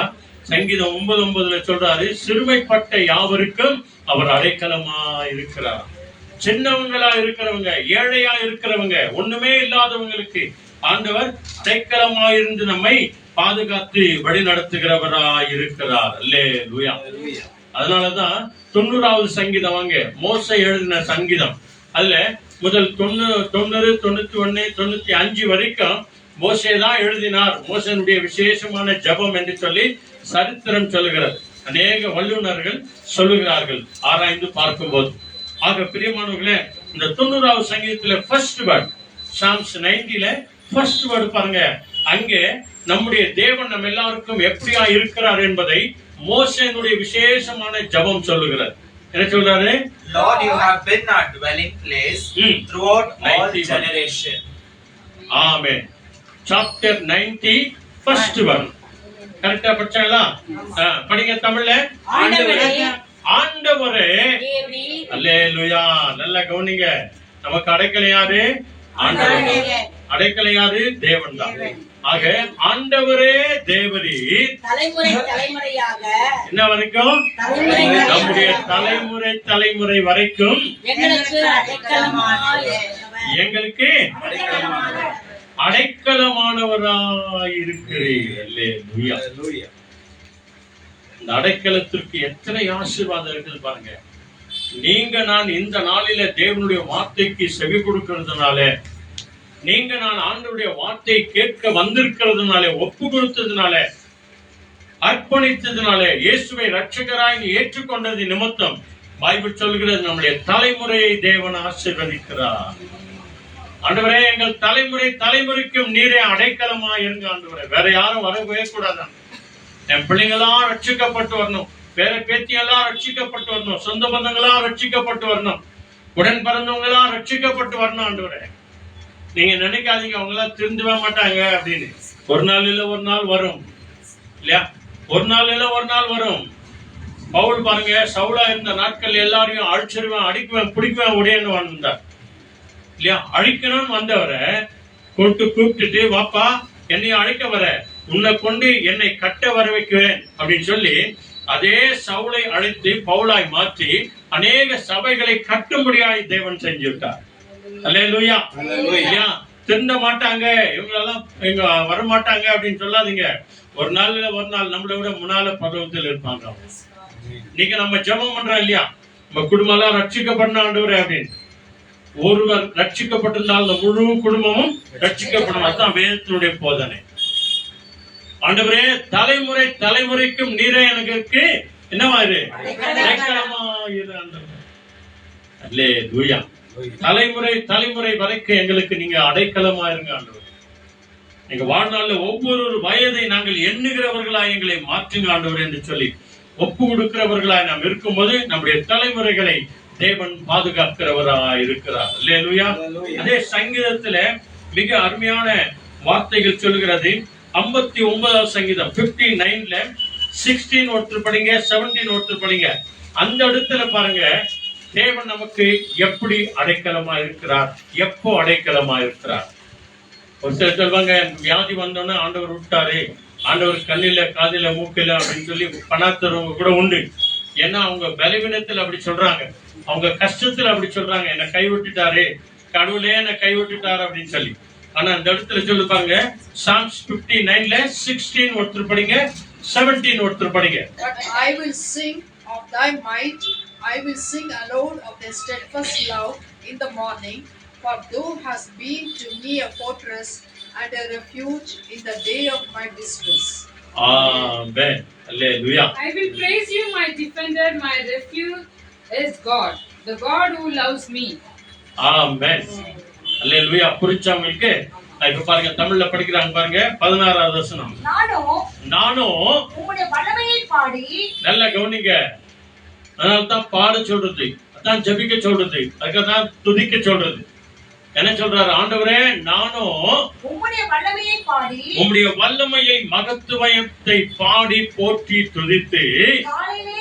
சங்கீதம் 9:9 சொல்றாரு, சிறுமைப்பட்ட யாவருக்கும் அவர் அடைக்கலமா இருக்கிறார். சின்னவங்களா இருக்கிறவங்க, ஏழையா இருக்கிறவங்க, ஒண்ணுமே இல்லாதவங்களுக்கு ஆண்டவர் அடைக்கலமா இருந்து நம்மை பாதுகாத்து வழி நடத்துகிறவரா இருக்கிறார். அல்லேலூயா. அதனாலதான் 90வது சங்கீதம் வாங்க, மோசே எழுதின சங்கீதம். அதுல முதல் 90, 91, 95 வரைக்கும் மோசே தான் எழுதினார். மோசனுடைய விசேஷமான ஜபம் என்று சொல்லி சரித்திரம் சொல்லுகிறது. அநேக வல்லுநர்கள் சொல்லுகிறார்கள் ஆராய்ந்து பார்க்கும்போது. ஆக பிரியமானவர்களே, இந்த 90வது சங்கீதத்துல ஃபர்ஸ்ட் வேர்ட், சாம்ஸ் 90ல ஃபர்ஸ்ட் வேர்ட் பாருங்க. அங்கே நம்முடைய தேவன் நம்ம எல்லாருக்கும் எப்படியா இருக்கிறார் என்பதை மோசேனுடைய விசேஷமான ஜபம் சொல்லுகிறார். என்ன சொல்றாரு? Lord, you have been our dwelling place throughout all generation. Amen. Chapter 90 first one. கரெக்டா படிச்சாங்களா? படிங்க தமிழ்ல. ஆண்டவரே. அல்லேலூயா. நல்லா கவனிங்க. நமக்கு அடைக்கலம் யாரு? ஆண்டவர். அடைக்கலம் யாரு? தேவன் தான். ஆக ஆண்டவரே தேவரீர் தலைமுறை தலைமுறையாக என்ன வரைக்கும்? நம்முடைய தலைமுறை வரைக்கும் எங்களுக்கு அடைக்கலமானவராயிருக்கிறீர். இந்த அடைக்கலத்திற்கு எத்தனை ஆசீர்வாதம் இருக்குது பாருங்க. நீங்க நான் இந்த நாளில தேவனுடைய வார்த்தைக்கு செவி கொடுக்கிறதுனால, நீங்க நான் ஆண்டவருடைய வார்த்தையை கேட்க வந்திருக்கிறதுனால, ஒப்பு கொடுத்ததுனால, அர்ப்பணித்ததுனால, இயேசுவை ரட்சகராய் ஏற்றுக்கொண்டது நிமித்தம் பைபிள் சொல்கிறது நம்முடைய தலைமுறையை தேவன் ஆசீர்வதிக்கிறார். ஆண்டவரே, எங்கள் தலைமுறைக்கும் நீரே அடைக்கலமா இருங்க ஆண்டவரே. வேற யாரும் வரவே கூடாதான். என் பிள்ளைங்களாம் ரட்சிக்கப்பட்டு வரணும், பேர பேத்தியெல்லாம் ரட்சிக்கப்பட்டு வரணும், சொந்த பந்தங்களாம் ரட்சிக்கப்பட்டு வரணும், உடன் பிறந்தவங்களாம் ரட்சிக்கப்பட்டு வரணும் ஆண்டவரே. நீங்க நினைக்காதீங்க அவங்க எல்லாம் திருந்தவே மாட்டாங்க அப்படின்னு. ஒரு நாள் இல்ல ஒரு நாள் வரும் இல்லையா? ஒரு நாள் இல்ல ஒரு நாள் வரும். பவுல் பாருங்க, சவுலா இருந்த நாட்கள் எல்லாரையும் அழிச்சிருவேன், அடிக்குவேன், பிடிக்குவேன், உடையன்னு வந்தார் இல்லையா? அழிக்கணும்னு வந்தவரை கூப்பிட்டுட்டு, வாப்பா என்னை அழைக்க வர, உன்னை கொண்டு என்னை கட்ட வர வைக்குவேன் அப்படின்னு சொல்லி அதே சவுலை அழைத்து பவுலாய் மாற்றி அநேக சபைகளை கட்டும்படியாய் தேவன் செஞ்சு விட்டார். அல்லேலூயா. திருந்த மாட்டாங்க இவங்களெல்லாம், இங்க வரமாட்டாங்க அப்படின்னு சொல்லாதீங்க. ஒரு நாள் நம்மளை விட முன்னால பருவத்தில் இருப்பாங்க. இன்னைக்கு நம்ம ஜெபம் பண்றோம் இல்லையா, நம்ம குடும்பம் எல்லாம் ரட்சிக்கப்படணும் ஆண்டவரே அப்படின்னு. ஒருவர் ரட்சிக்கப்பட்டிருந்தால் அந்த முழு குடும்பமும் ரட்சிக்கப்படும். அதுதான் வேதத்தினுடைய போதனை. ஆண்டவரே, தலைமுறைக்கும் நீரே எனக்கு இருக்கு, என்னவா இரு? அடைக்கலமா இரு ஆண்டவரே. அல்லேலூயா. தலைமுறை வரைக்கும் எங்களுக்கு நீங்க அடைக்கலமா இருங்க ஆண்டவர். எங்க வாழ்நாள்ல ஒவ்வொரு வயதை நாங்கள் எண்ணுகிறவர்களாய் எங்களை மாற்றுங்க ஆண்டவர் என்று சொல்லி ஒப்பு கொடுக்கிறவர்களாய் நாம் இருக்கும்போது நம்முடைய தலைமுறைகளை தேவன் பாதுகாக்கிறவராய் இருக்கிறார். அல்லேலூயா. அதே சங்கீதத்துல மிக அருமையான வார்த்தைகள் சொல்லுகிறது. 59 சங்கீதம் 59ல 16 ஒருத்தர் படிங்க, 17 ஒருத்தர் படிங்க. அந்த இடத்துல பாருங்க, தேவன் நமக்கு எப்படி அடைக்கலமா இருக்கிறார், எப்போ அடைக்கலமா இருக்கிறார். ஒரு சிலர் சொல்வாங்க, வியாதி வந்தோன்னு ஆண்டவர் விட்டாரு, ஆண்டவர் கண்ணில காதில மூக்கில அப்படின்னு சொல்லி பணாத்தரவங்க கூட உண்டு. ஏன்னா அவங்க பலவீனத்துல அப்படி சொல்றாங்க, அவங்க கஷ்டத்துல அப்படி சொல்றாங்க, என்னை கைவிட்டுட்டாரு, கடவுளே என்னை கைவிட்டுட்டாரு அப்படின்னு சொல்லி. ஆனா அந்த இடத்துல சொல்லு பாருங்க, Psalms 59ல 16 ஒருத்தர் படிங்க, 17 ஒருத்தர் படிங்க. But I will sing of thy might, I will sing aloud of thy steadfast love in the morning, for thou hast been to me a fortress and a refuge in the day of my distress. Amen. Hallelujah. I will praise you, my defender, my refuge is God, the God who loves me. Amen. Hallelujah. புரிச்சவங்களுக்கு இப்ப பாருங்க, தமிழ்ல படிக்கிறாங்க பாருங்க. 16வது வசனம். நானும் உம்முடைய வல்லமையை பாடி. நல்லா கவனிங்க. அதனால்தான் பாட சொல்றது, அதான் ஜெபிக்க சொல்றது, அதுதான் துதிக்க சொல்றது. என்ன சொல்றாரு ஆண்டவரே, நானும் உம்முடைய வல்லமையை பாடி, உம்முடைய வல்லமையை மகத்துவத்தை பாடி போற்றி துதித்து, காலையிலே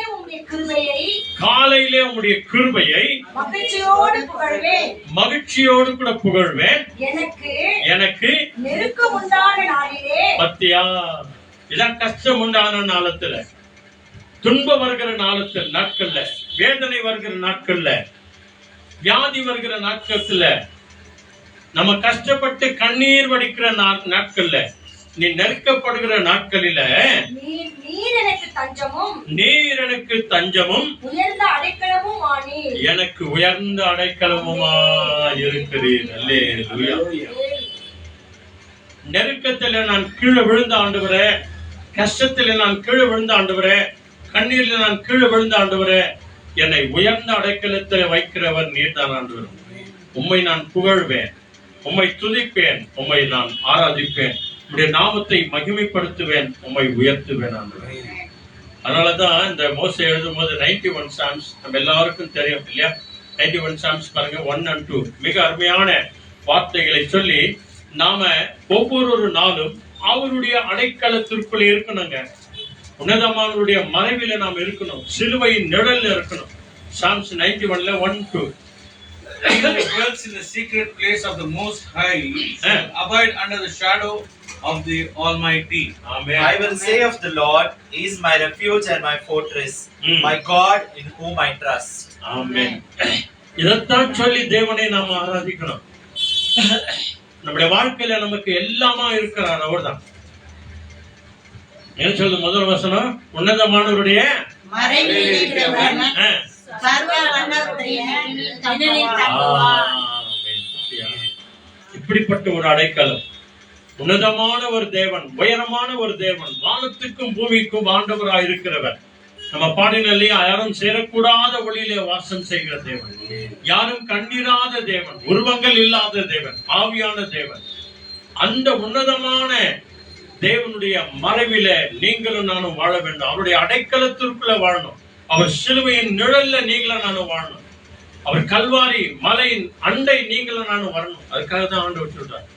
உம்முடைய கிருபையை மகிழ்ச்சியோடு கூட புகழ்வேன். எனக்கு நெருக்கம் உண்டான நாளிலே, பத்தியா, இதான் கஷ்டம் உண்டான நாளத்துல, துன்பம் வருகிற நாட்கள்ல, வேதனை வருகிற நாட்கள்ல, வியாதி வருகிற நாட்கள்ல, நம்ம கஷ்டப்பட்டு கண்ணீர் வடிக்கிற நாட்கள்ல, நீ நெருக்கப்படுகிற நாட்களில நீர் எனக்கு தஞ்சமும் உயர்ந்த அடைக்கலமும் ஆனீர். எனக்கு உயர்ந்த அடைக்கலமுமா இருக்கிறீர். அல்லேலூயா. நெருக்கத்துல நான் கீழே விழுந்த ஆண்டவரே, கஷ்டத்துல நான் கீழே விழுந்த ஆண்டவரே, கண்ணீர்ல நான் கீழே விழுந்த ஆண்டவரே, என்னை உயர்ந்த அடைக்கலத்துல வைக்கிறவர் நீர்தான் ஆண்டவர். உம்மை நான் புகழ்வேன், உம்மை துதிப்பேன், உம்மை நான் ஆராதிப்பேன், உம்முடைய நாமத்தை மகிமைப்படுத்துவேன், உம்மை உயர்த்துவேன் ஆண்டவரே. அதனாலதான் இந்த மோசே எழுதும் போது 91 Psalms நம்ம எல்லாருக்கும் தெரியும் இல்லையா? 91 Psalms பாருங்க, 1 and 2 மிக அருமையான வார்த்தைகளை சொல்லி நாம ஒவ்வொரு நாளும் அவருடைய அடைக்கலத்திற்குள்ள இருக்கணுங்க. உன்னதமானவருடைய மறைவில நாம் இருக்கணும். சிலுவையின் நிழல்ல இருக்கணும். Sam's 91 1-2. He that dwells in the secret place of the Most High shall abide under the shadow of the Almighty. Amen. I will say of the Lord, He is my refuge and my fortress, my God in whom I trust. ஆமென். இதத்தான் சொல்லி தேவனை நாம் ஆராதிக்கணும். நம்முடைய வாழ்க்கையில நமக்கு எல்லாமா இருக்கிறார் அவர்தான். என்ன சொல்லுது முதல் வசனம்? உன்னதமானவருடைய மறைவில் இருக்கிறவன் சர்வ வல்லவருடைய நிழலில் தங்குவான். ஆமென். இப்படிப்பட்ட ஒரு அடைக்கலம், உன்னதமான ஒரு தேவன், உயரமான ஒரு தேவன், வானத்துக்கும் பூமிக்கும் ஆண்டவராய் இருக்கிறவர். நம்ம பாடினல்லையா, யாரும் சேரக்கூடாத ஒளியிலே வாசம் செய்கிற தேவன், யாரும் கண்டிராத தேவன், உருவங்கள் இல்லாத தேவன், ஆவியான தேவன். அந்த உன்னதமான தேவனுடைய மறைவில நீங்களும் நானும் வாழ வேண்டும். அவருடைய அடைக்கலத்திற்குள்ள வாழணும். அவர் சிலுவையின் நிழல்ல நீங்களும் நானும் வாழணும். அவர் கல்வாரி மலையின் அண்டை நீங்களும் நானும் வரணும். அதுக்காக தான் ஆண்டவர் சொல்றார்,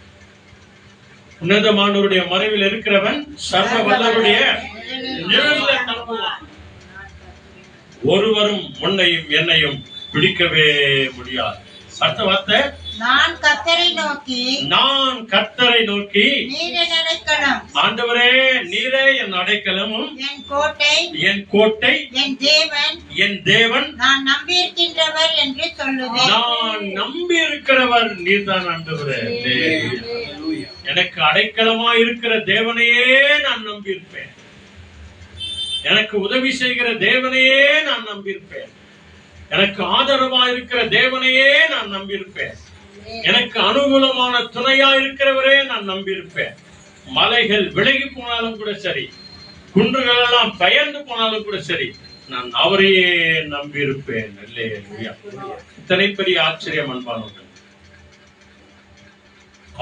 உன்னதமானவருடைய மறைவில் இருக்கிறவன் சர்வ வல்லவருடைய நிழல்ல தங்குவான். ஒருவரும் உன்னையும் என்னையும் பிடிக்கவே முடியாது. அடுத்த வார்த்தை, நான் கர்த்தரை நோக்கி நீர் என் அடைக்கலம், ஆண்டவரே நீரே என் அடைக்கலமும் என் கோட்டை, என் தேவன், நான் நம்பியிருக்கின்றவர் என்று சொல்லுவேன். நான் நம்பி இருக்கிறவர் நீர்தான் ஆண்டவரே. எனக்கு அடைக்கலமா இருக்கிற தேவனையே நான் நம்பியிருப்பேன். எனக்கு உதவி செய்கிற தேவனையே நான் நம்பியிருப்பேன். எனக்கு ஆதரவா இருக்கிற தேவனையே நான் நம்பியிருப்பேன். எனக்கு அனுகூலமான துணையா இருக்கிறவரே நான் நம்பியிருப்பேன். மலைகள் விலகி போனாலும் கூட சரி, குன்றுகள் எல்லாம் பெயர்ந்து போனாலும் கூட சரி, நான் அவரையே நம்பியிருப்பேன். அல்லேலூயா. இத்தனை பெரிய ஆச்சரியம் அன்பானவர்கள்,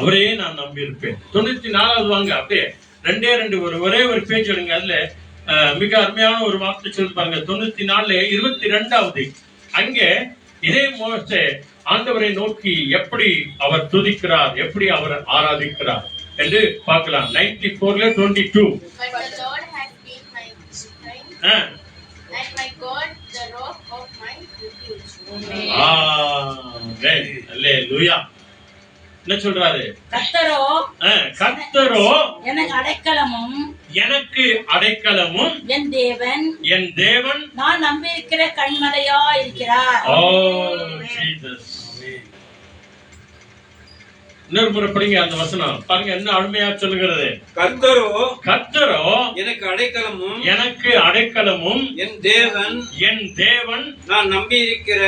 அவரையே நான் நம்பியிருப்பேன். 94வது வாங்க, அப்படியே 2 ஒரே ஒரு பேஜ் எடுங்க. அதுல மிக அருமையான ஒரு வார்த்தை சொல்லி பாருங்க. 94 22வது. அங்கே இதே மோசே ஆண்டவரை நோக்கி எப்படி அவர் துதிக்கிறார், எப்படி அவர் ஆராதிக்கிறார் என்று பார்க்கலாம். 94 22. But the Lord has been my strength and my God, the rock of my refuge. ஆமென். அல்லேலூயா. என்ன சொல்றாரு? கர்த்தரோ எனக்கு அடைக்கலமும் என் தேவன் நான் நம்பியிருக்கிற கண்மலையா இருக்கிறார். இன்னொரு முறை படிங்க அந்த வசனம் பாருங்க, என்ன அருமையா சொல்லுகிறது. கர்த்தரோ எனக்கு அடைக்கலமும் என் தேவன் நான் நம்பியிருக்கிற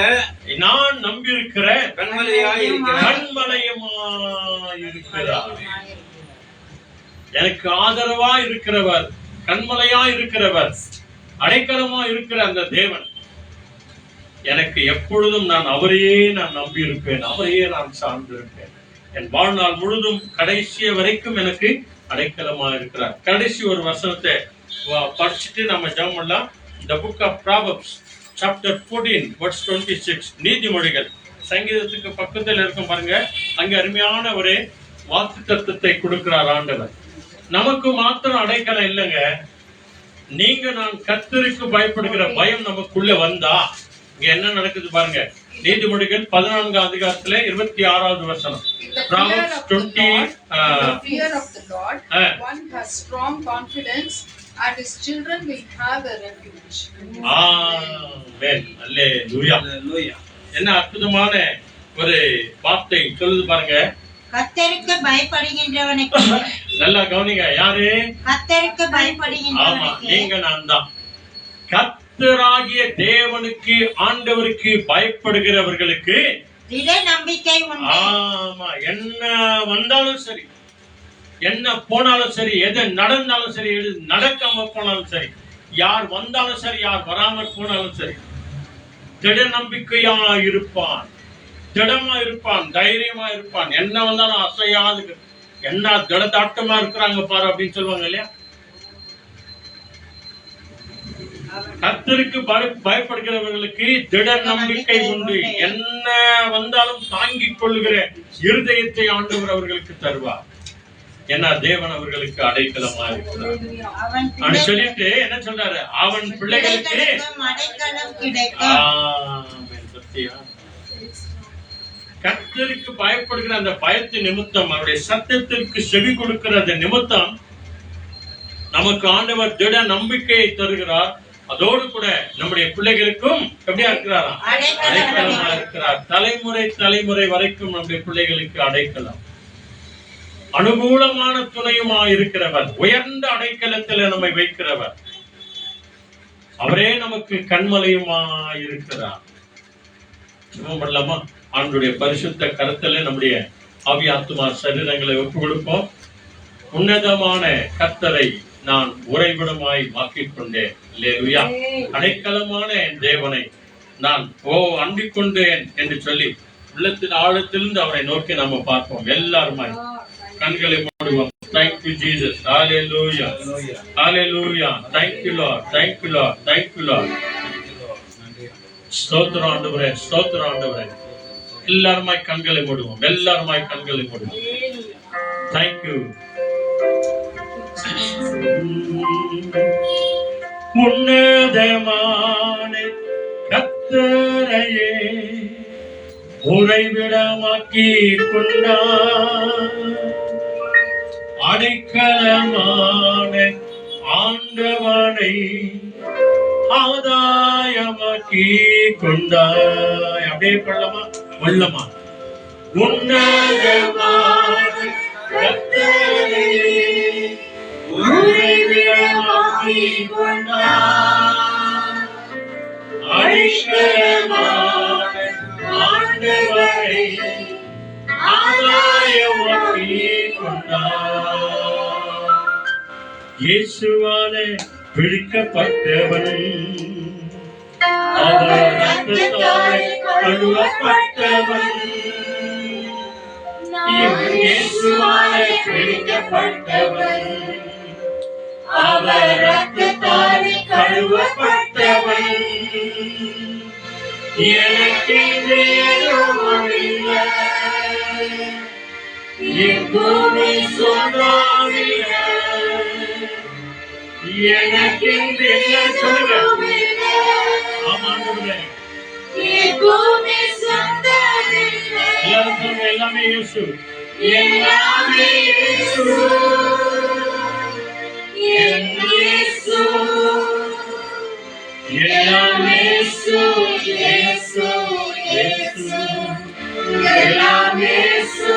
கண்மலையுமாயிருக்கிறார். எனக்கு ஆதரவா இருக்கிறவர், கண்மலையா இருக்கிறவர், அடைக்கலமா இருக்கிற அந்த தேவன் எனக்கு எப்பொழுதும் நான் அவரையே நான் நம்பியிருப்பேன், அவரையே நான் சார்ந்திருப்பேன். என் வாழ்நாள் முழுதும் கடைசி வரைக்கும் எனக்கு அடைக்கலமா இருக்கிறார். கடைசி ஒரு வசனத்தை படிச்சுட்டு நம்ம ஜெபம் பண்ணலாம். The book of Proverbs chapter 14 verse 26. நீதிமொழிகள் சங்கீதத்துக்கு பக்கத்தில் இருக்கும் பாருங்க. அங்க அருமையான ஒரு வாக்குத்தத்தத்தை கொடுக்கிறார் ஆண்டவர். நமக்கு மாத்திரம் அடைக்கலம் இல்லைங்க, நீங்க நான் கர்த்தருக்கு பயப்படுகிற பயம் நமக்குள்ள வந்தா இங்க என்ன நடக்குது பாருங்க. நீதிமொழிகள் 14 அதிகாரத்துல 26வது வசனம். Proverbs 20. The fear of the Lord, one has strong confidence, and his children will have a refuge. ஆமென். அல்லேலூயா. என்ன அற்புதமான ஒரு வார்த்தை சொல்லுது பாருங்க. கர்த்தருக்கு பயப்படுகின்றவனுக்கு, நல்லா கவனிங்க, யாரு? கர்த்தருக்கு பயப்படுகின்றவனுக்கு, நீங்க நான் தான். கர்த்தராகிய தேவனுக்கு ஆண்டவருக்கு பயப்படுகிறவர்களுக்கு திட நம்பிக்கை உண்டு. ஆமா, என்ன வந்தாலும் சரி, என்ன போனாலும் சரி, எது நடந்தாலும் சரி, எது நடக்காம போனாலும் சரி, யார் வந்தாலும் சரி, யார் வராம போனாலும் சரி, திட நம்பிக்கையா இருப்பான், திடமா இருப்பான், தைரியமா இருப்பான். என்ன வந்தாலும் அசையாது, என்ன திடதாட்டமா இருக்கிறாங்க பாரு அப்படின்னு சொல்லுவாங்க இல்லையா. கர்த்தருக்கு பயப்படுகிறவர்களுக்கு திட நம்பிக்கை உண்டு. என்ன வந்தாலும் தாங்கிக் கொள்ளுகிற இருதயத்தை ஆண்டவர் அவர்களுக்கு தருவார். ஏன்னா தேவன் அவர்களுக்கு அடைக்கலமா இருக்கிறார். அவன் அப்படி சொல்லிட்டு என்ன சொல்றாரு, அவன் பிள்ளைகளுக்கு பிள்ளைகளுக்கும் அடைக்கலம் கிடைக்கும். ஆமென். சத்தியா கர்த்தருக்கு பயப்படுகிற அந்த பயத்து நிமித்தம், அவருடைய சத்தத்திற்கு செவி கொடுக்கிற அந்த நிமித்தம் நமக்கு ஆண்டவர் திட நம்பிக்கையை தருகிறார். அதோடு கூட நம்முடைய பிள்ளைகளுக்கும் எப்படியா இருக்கிறாராம், அடைக்கலமா இருக்கிறார். தலைமுறை தலைமுறை வரைக்கும் நம்முடைய பிள்ளைகளுக்கு அடைக்கலம், அனுகூலமான துணையுமா இருக்கிறவர், உயர்ந்த அடைக்கலத்தில் நம்மை வைக்கிறவர், அவரே நமக்கு கண்மலையுமா இருக்கிறார். சும்மா பண்ணலாமா? ஆண்டுடைய பரிசுத்த கருத்துல நம்முடைய ஆவி ஆத்துமா சரீரங்களை ஒப்பு கொடுப்போம். உன்னதமான கர்த்தரை நான் உறைவிடமாய் மாற்றிக் கொண்டேன். அல்லேலூயா. அடைக்கலமான என் தேவனை நான் அண்டிக் கொண்டேன் என்று சொல்லி உள்ளத்தின் ஆழத்திலிருந்து அவரை நோக்கி நாம பார்ப்போம். எல்லாருமே கண்களை மூடுவோம். Thank you Jesus. Hallelujah. Hallelujah. Thank you Lord. Thank you Lord. Thank you Lord. ஸ்தோத்திரம் ஆண்டவரே, ஸ்தோத்திரம் ஆண்டவரே. எல்லாருமாய் கண்களை மூடுவோம். எல்லாருமாய் கண்களை மூடுவோம். Thank you. உன்னதமான கர்த்தரையே உறைவிடமாக்கி கொண்டார், அடைக்கலமான ஆண்டவனை ஆதாயமாக்கி கொண்டாய். அப்படியே கொள்ளமா கொள்ளமா. உன்னதமான கர்த்தரையே உறைவிடமாக்கி கொண்டார், அடைக்கலமான ஆண்டவரை ஆதாயமாக்கி கொண்டார். இயேசுவாலே பிடிக்கப்பட்டவன், அவர் ரத்தத்தால் கழுவப்பட்டவன். இயேசுவாலே பிடிக்கப்பட்டவன், அவர் ரத்தத்தால் கழுவப்பட்டவன். எனக்கு இல்லை, எப்போது சொன்னாவில்லை, எனக்கு சொல்லுங்க. ஆமாண்டவரே, எல்லாரும் சொல்லுங்க. எல்லாமே இயேசு, எல்லாமே இயேசு, இயேசு, எல்லாமே இயேசு, இயேசு, இயேசு, எல்லாமே இயேசு,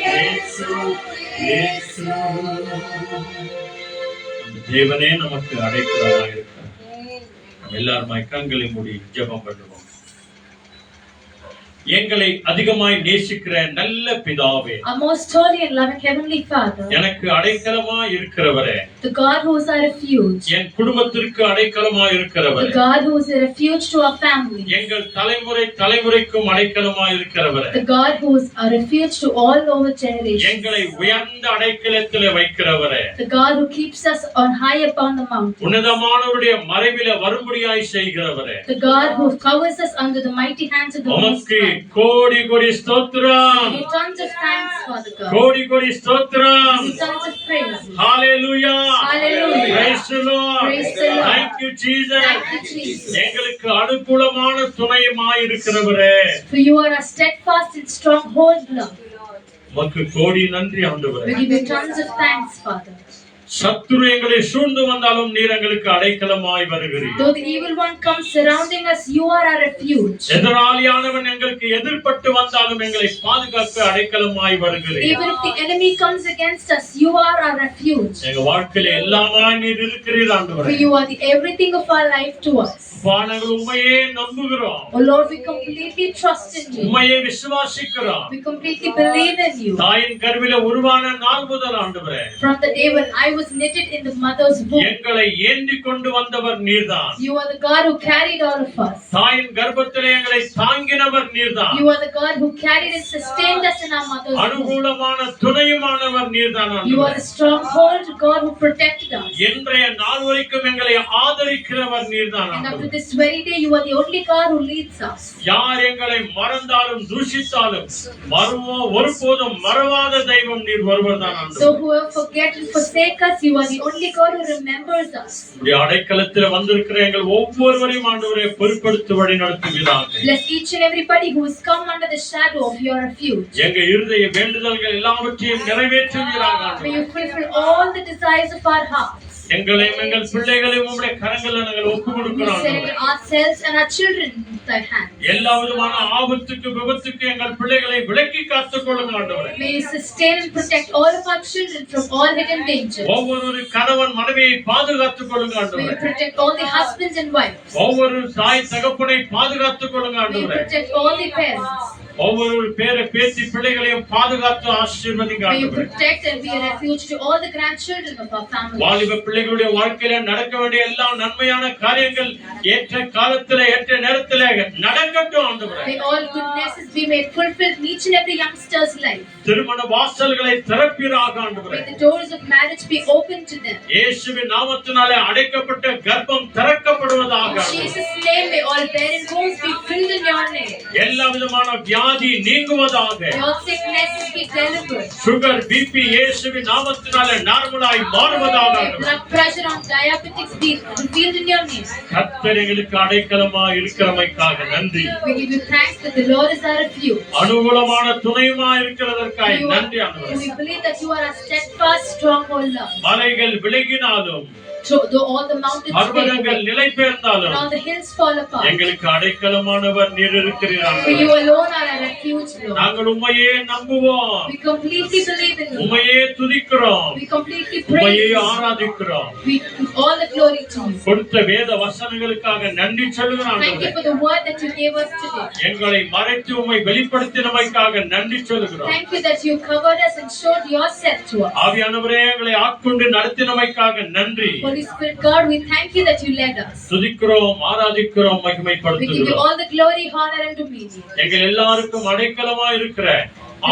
இயேசு, இயேசு. தேவனே நமக்கு அடைக்கலமாக இருக்கிறார். நம்ம எல்லாருமாய் கண்களை மூடி ஜெபம் பண்ணுவோம். எங்களை அதிகமாய் நேசிக்கிற நல்ல பிதாவே, our most holy and loving heavenly Father, எனக்கு அடைக்கலமா இருக்கிறவரே, the God who is our refuge, என் குடும்பத்திற்கு அடைக்கலமா இருக்கிறவரே, the God who is a refuge to our family, எங்கள் தலைமுறை தலைமுறைக்கும் அடைக்கலமா இருக்கிறவரே, the God who is a refuge to all over generations, எங்களை உயர்ந்த அடைக்கலத்திலே வைக்கிறவரே, the God who keeps us on high upon the mountain, உன்னதமானவருடைய மறைவிலே வரும்படியாய் செய்கிறவரே, the God who covers us under the mighty hands of the Most உமக்கு High. கோடி கோடி ஸ்தோத்திரம், Give tons of thanks, Father God. கோடி கோடி ஸ்தோத்திரம். Give tons of praise. Hallelujah. Hallelujah. Praise the Lord. Praise the Lord. Thank you Jesus. Thank you, Jesus. எங்களுக்கு அனுகூலமான துணையுமாய் இருக்கிறவரே, For you are a steadfast and stronghold, Lord. உமக்கு கோடி நன்றி ஆண்டவரே. We give you tons of thanks, Father. சத்துரு எங்களை சூழ்ந்து வந்தாலும் நீர் எங்களுக்கு அடைக்கலமாய் வருகிறீர். Though the evil one comes surrounding us, you are our refuge. எதிராளியானவன் எங்களுக்கு எதிர்பட்டு வந்தாலும் எங்களை பாதுகாக்க அடைக்கலமாய் வருகிறீர். Even if the enemy comes against us, you are our refuge. எங்க வாழ்க்கையில எல்லாமாய் நீர் இருக்கிறீர் For ஆண்டவரே. you are the everything of our life to us. நாங்கள் உம்மையே நம்புகிறோம், Oh Lord, we completely trust in you. உம்மையே விசுவாசிக்கிறோம். We completely believe in you. தாயின் கருவில உருவான நாள் முதல் ஆண்டவரே, From the day when I was was knitted in the mother's womb. எங்களை ஏந்தி கொண்டு வந்தவர் நீர்தான். You are the God who carried all of us. தாயின் கர்ப்பத்திலே எங்களை தாங்கினவர் நீர்தான். You are the God who carried and sustained us in our mother's womb. அனுகூலமான துணையுமானவர் நீர்தான். You are the stronghold God who protected us. இன்றைய நாள் வரைக்கும் எங்களை ஆதரிக்கிறவர் நீர்தான். And up to this very day, you are the only God who leads us. யார் எங்களை மறந்தாலும் தூஷித்தாலும் ஒருபோதும் மறவாத தெய்வம் நீர் ஒருவர்தான் ஆண்டவரே. So whoever forget and forsake us, you are the only God who remembers us. உம்முடைய அடைக்கலத்தில் வந்திருக்கிற எங்கள் ஒவ்வொருவரையும் ஆண்டவரே பொறுப்படுத்தி வழி நடத்துவீராக. Bless each and everybody who has come under the shadow of your refuge. எங்க இருதய வேண்டுதல்கள் எல்லாவற்றையும் நிறைவேற்றுவீராக ஆண்டவரே. May you fulfill all the desires of our hearts. எங்களையும் எங்கள் பிள்ளைகளையும் உம்முடைய கரங்களில் நாங்கள் ஒப்புக் We கொடுக்கிறோம். send ourselves and our children in thy hands. எல்லா விதமான ஆபத்துக்கு விபத்துக்கு எங்கள் பிள்ளைகளை விலக்கி காத்துக் கொள்ளும் ஆண்டவரே. May you sustain and protect all of our children from all hidden dangers. ஒவ்வொரு கணவன் மனைவியை பாதுகாத்துக் கொள்ளுங்க May ஆண்டவரே. you protect all the husbands and wives. ஒவ்வொரு தாய் தகப்பனை பாதுகாத்துக் கொள்ளுங்க May you ஆண்டவரே. protect all the parents. ஒவ்வொரு பேத்தி பிள்ளைகளையும் பாதுகாத்து ஆசீர்வதிங்க May you ஆண்டவரே. protect and be a refuge to all the grandchildren of our family. வாலிப பிள்ளைகளுடைய வாழ்க்கையில நடக்க வேண்டிய எல்லா நன்மையான காரியங்கள் ஏற்ற காலத்திலே ஏற்ற நேரத்திலே நடக்கட்டும் ஆண்டவரே. May all goodnesses be made fulfilled in each and every youngster's life. திருமண வாசல்களை திறப்பீராக ஆண்டவரே. May the doors of marriage be open to them. இயேசுவின் நாமத்தினாலே அடைக்கப்பட்ட கர்ப்பம் திறக்கப்படுவதாக. In Jesus' name, may all barren wombs be filled in your name. எல்லா விதமான வியாதி நீங்குவதாக. May all sicknesses be delivered. Sugar BP இயேசுவின் நாமத்தினாலே நார்மலாய் மாறுவதாக. May blood pressure and diabetics be revealed in your name. கர்த்தர் எங்களுக்கு அடைக்கலமா இருக்கிறமைக்காக நன்றி. We give you thanks that the Lord is our refuge. அனுகூலமான துணையுமா இருக்கிறதற்காக நன்றி ஆண்டவரே. We believe that you are a steadfast, stronghold love. மலைகள் விலகினாலும் Though all the mountains பர்வதங்கள் fail நிலை பெயர்ந்தாலும் and all the hills fall apart, எங்களுக்கு அடைக்கலமானவர் நீர் இருக்கிறீர். for you alone are a refuge, Lord. நாங்கள் உம்மையே நம்புவோம். We completely believe in you. உம்மையே துதிக்கிறோம். We completely உம்மையே praise you. ஆராதிக்கிறோம். We give all the glory to you. கொடுத்த வேத வசனங்களுக்காக நன்றி சொல்லுகிறோம். Thank you for the word that you gave us today. எங்களை மறைத்து உம்மை வெளிப்படுத்தினமைக்காக நன்றி சொல்லுகிறோம். Thank you that you covered us and showed yourself to us. ஆவியானவரே எங்களை ஆட்கொண்டு நடத்தினமைக்காக நன்றி. Holy Spirit God, we thank you that you led us. துதிக்கிறோம், ஆராதிக்கிறோம், We give you மகிமைப்படுத்துகிறோம். all the glory, honor and dominion. எங்கள் எல்லாருக்கும் அடைக்கலமா இருக்கிற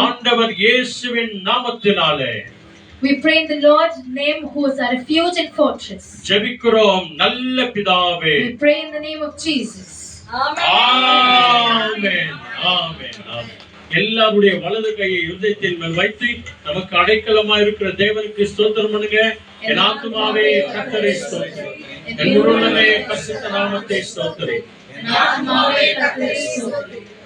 ஆண்டவர் இயேசுவின் நாமத்தினாலே We pray in the Lord's name, who is our refuge and fortress. ஜெபிக்கிறோம் நல்ல பிதாவே. We pray in the name of Jesus. ஆமென். ஆமென். ஆமென். எல்லாருடைய வலது கையை இருதயத்தின் மேல் வைத்து நமக்கு அடைக்கலமா இருக்கிற தேவனுக்கு ஸ்தோத்திரம் பண்ணுங்க. என் ஆத்துமாவே கர்த்தரை ஸ்தோத்திரி. என் முழுவதுமே பரிசுத்த நாமத்தை ஸ்தோத்திரி.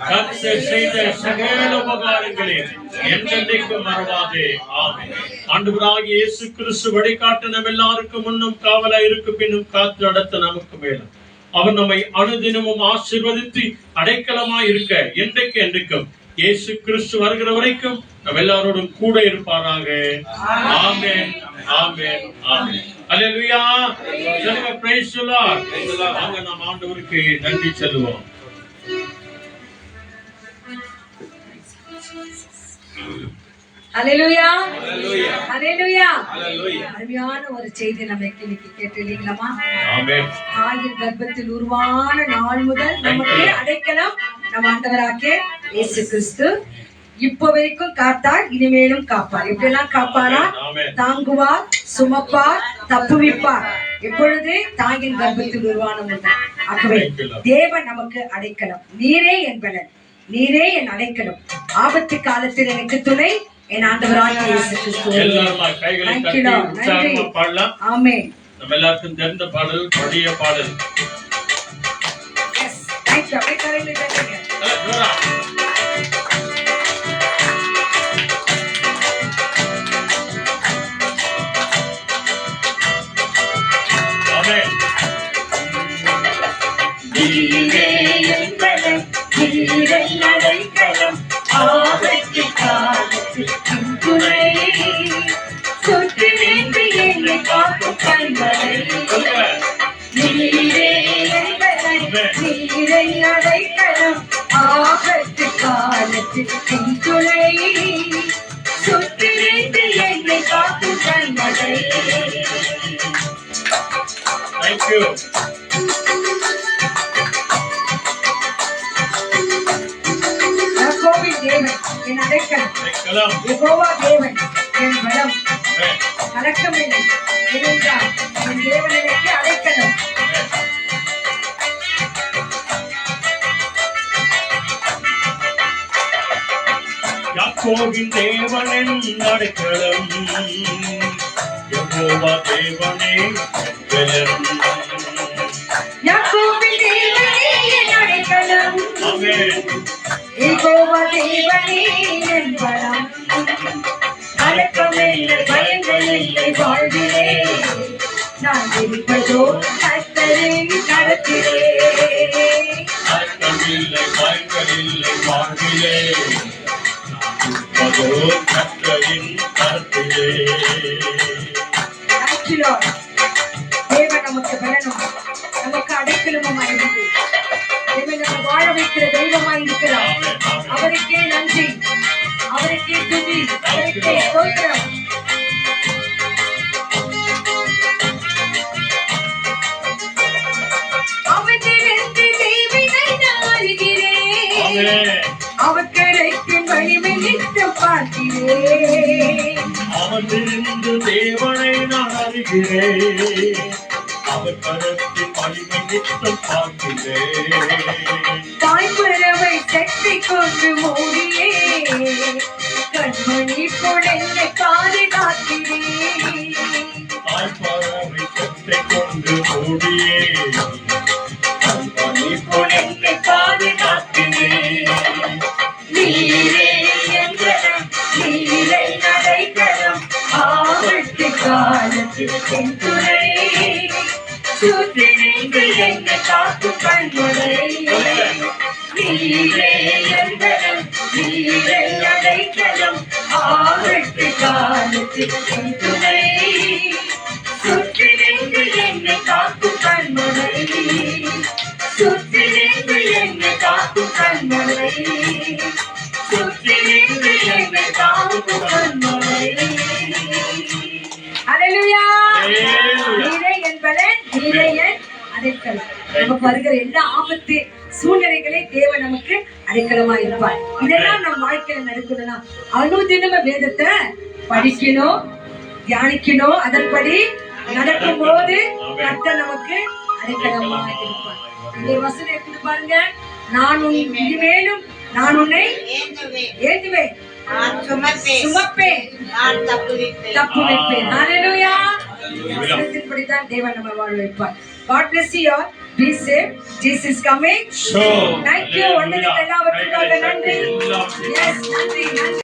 கர்த்தர் செய்த சகல உபகாரங்களையும் என்றென்றைக்கும் மறவாதே. ஆமென். ஆண்டவராகிய இயேசு கிறிஸ்து வழிகாட்ட நம்ம எல்லாருக்கும் முன்னும் காவலா இருக்கு பின்னும் காத்து நடத்த நமக்கு மேலும் அவர் நம்மை அனுதினமும் ஆசீர்வதித்து அடைக்கலமா இருக்க என்றைக்கு என்றைக்கும் இயேசு கிறிஸ்து வருகிற வரைக்கும் நம்ம எல்லாரோடும் கூட இருப்பாராக. ஆமென். ஆமென். ஆமென். அல்லேலூயா. சொல்லுங்க பிரைஸ் தி லார்ட். வாங்க நாம் ஆண்டவருக்கு நன்றி சொல்லுவோம். ஹalleluya. ஹalleluya. Hallelujah. அருமையான ஒரு செய்தி நம்ம இன்னைக்கு கேட்டிருக்கீங்களா? ஆமென். தாயின் கர்ப்பத்தில் உருவான நாள் முதல் நமக்கு அடைக்கலம் நம் ஆண்டவராகிய இயேசு கிறிஸ்து இப்போ வரைக்கும் காத்தார், இனிமேலும் காப்பார். எப்படியெல்லாம் காப்பாரா? தாங்குவார், சுமப்பார், தப்புவிப்பார். எப்பொழுது தாயின் கர்ப்பத்தில் உருவான முதல். ஆகவே தேவன் நமக்கு அடைக்கலம். நீரே என்பவன், நீரே என் அடைக்கலம். ஆபத்து காலத்தில் எனக்கு துணை என் ஆண்டவராகிய இயேசு கிறிஸ்து. எல்லாரும் கைகளை தட்டி உற்சாகமா பாடலாம். ஆமென். நம்ம எல்லாருக்கும் தெரிந்த பாடல், பழைய பாடல். Yes, thank you. அப்படியே கரையில தட்டுங்க. ஜோரா. ஆமென். நீரே என்பவன், நீரை அடைக்கலம். ஆபத்து காலத்தில் என் துணை. சுற்றி நின்று என்னை காக்கும் கண்மலை. நீரே என்பவன், நீரை அடைக்கலம். என் அடைக்கலம், அடைக்கலம். யெகோவா தேவன் என் பலம், ஆமென். கலக்கமில்லை. ஏனென்றால் என் தேவன் எனக்கு அடைக்கலம். யாக்கோபின் தேவனின் அடைக்கலம், யெகோவா தேவனே பலன். யாக்கோபின் தேவனே என் அடைக்கலம், ஆமென். யெகோவா தேவனே என் பலம், கலக்கமில்லை, பயங்களில்லை வாழ்விலே, நான் இருப்பதோ கர்த்தரின் கரத்திலே. கலக்கமில்லை, பயங்களில்லை வாழ்விலே, நான் இருப்பதோ கர்த்தரின் கரத்திலே. Thank you, Lord. தேவன் நமக்கு பலனும் நமக்கு அடைக்கலமுமாய் இருக்கு. தேவன் நம்ம வாழ வைக்கிற தெய்வமாய் இருக்கிறார். ஆமென், ஆமென். அவருக்கே நன்றி, அவருக்கே துதி, அவருக்கே ஸ்தோத்திரம். அவற்றிலிருந்து தேவனை நாடுகிறேன், ஆமென். அவர் கரைக்கும் வலிமை நிற்க பார்க்கிறேன். அவனிருந்து தேவனை நான் அறிகிறேன், அவர் கரத்தின் வலிமை நித்தம் பார்க்கிறேன். தாய்ப்பறவை சட்டை கொண்டு மூடியே, கண்மணி போல் என்னை பாதுகாக்கிறேன். தாய்ப்பறவை சட்டை கொண்டு மூடியே, கண்மணி போல் என்னை பாதுகாக்கிறேன். நீரே என் பலம், நீரை அடைக்கலம், ஆபத்து காலத்தில் என் துணை, சுற்றி நின்று என்னை காக்கும் கண்முறை. நீரே என் பலம், நீரை அடைக்கலம், ஆபத்து காலத்தில் என் துணை, சுற்றி நின்று என்னை காக்கும் கண்முறை, சுற்றி நின்று என்னை காக்கும் கண்முறை, சுற்றி நின்று என்னை காக்கும் கண்முறை. ஹல்லேலூயா. நீரே என் பலன், நீரே என் அடைக்கலம். நமக்கு வருகிற எல்லா ஆபத்து சூழ்நிலைகளை தேவன் நமக்கு அடைக்கலமா இருப்பார். இதெல்லாம் நம்ம வாழ்க்கையில நடக்கணும்னா அனுதினமும் வேதத்தை படிக்கணும், தியானிக்கணும், அதன்படி நடக்கும் போது கர்த்தர் நமக்கு அடைக்கலமா இருப்பார். இந்த வசனம் எப்படி பாருங்க, நான் இனிமேலும் நான் உன்னை ஏற்றுவேன், நான் சுமப்பேன், சுமப்பேன், நான் தப்புவிப்பேன். தப்பு வைப்பேன். ஹல்லேலூயா. வசனத்தின்படிதான் தேவன் நம்ம வாழ வைப்பார். God bless you all. Be safe. Jesus is coming. So, Thank you. hallelujah. வந்ததுக்கு எல்லாவற்றுக்காக நன்றி. Thank you. Yes, நன்றி, நன்றி.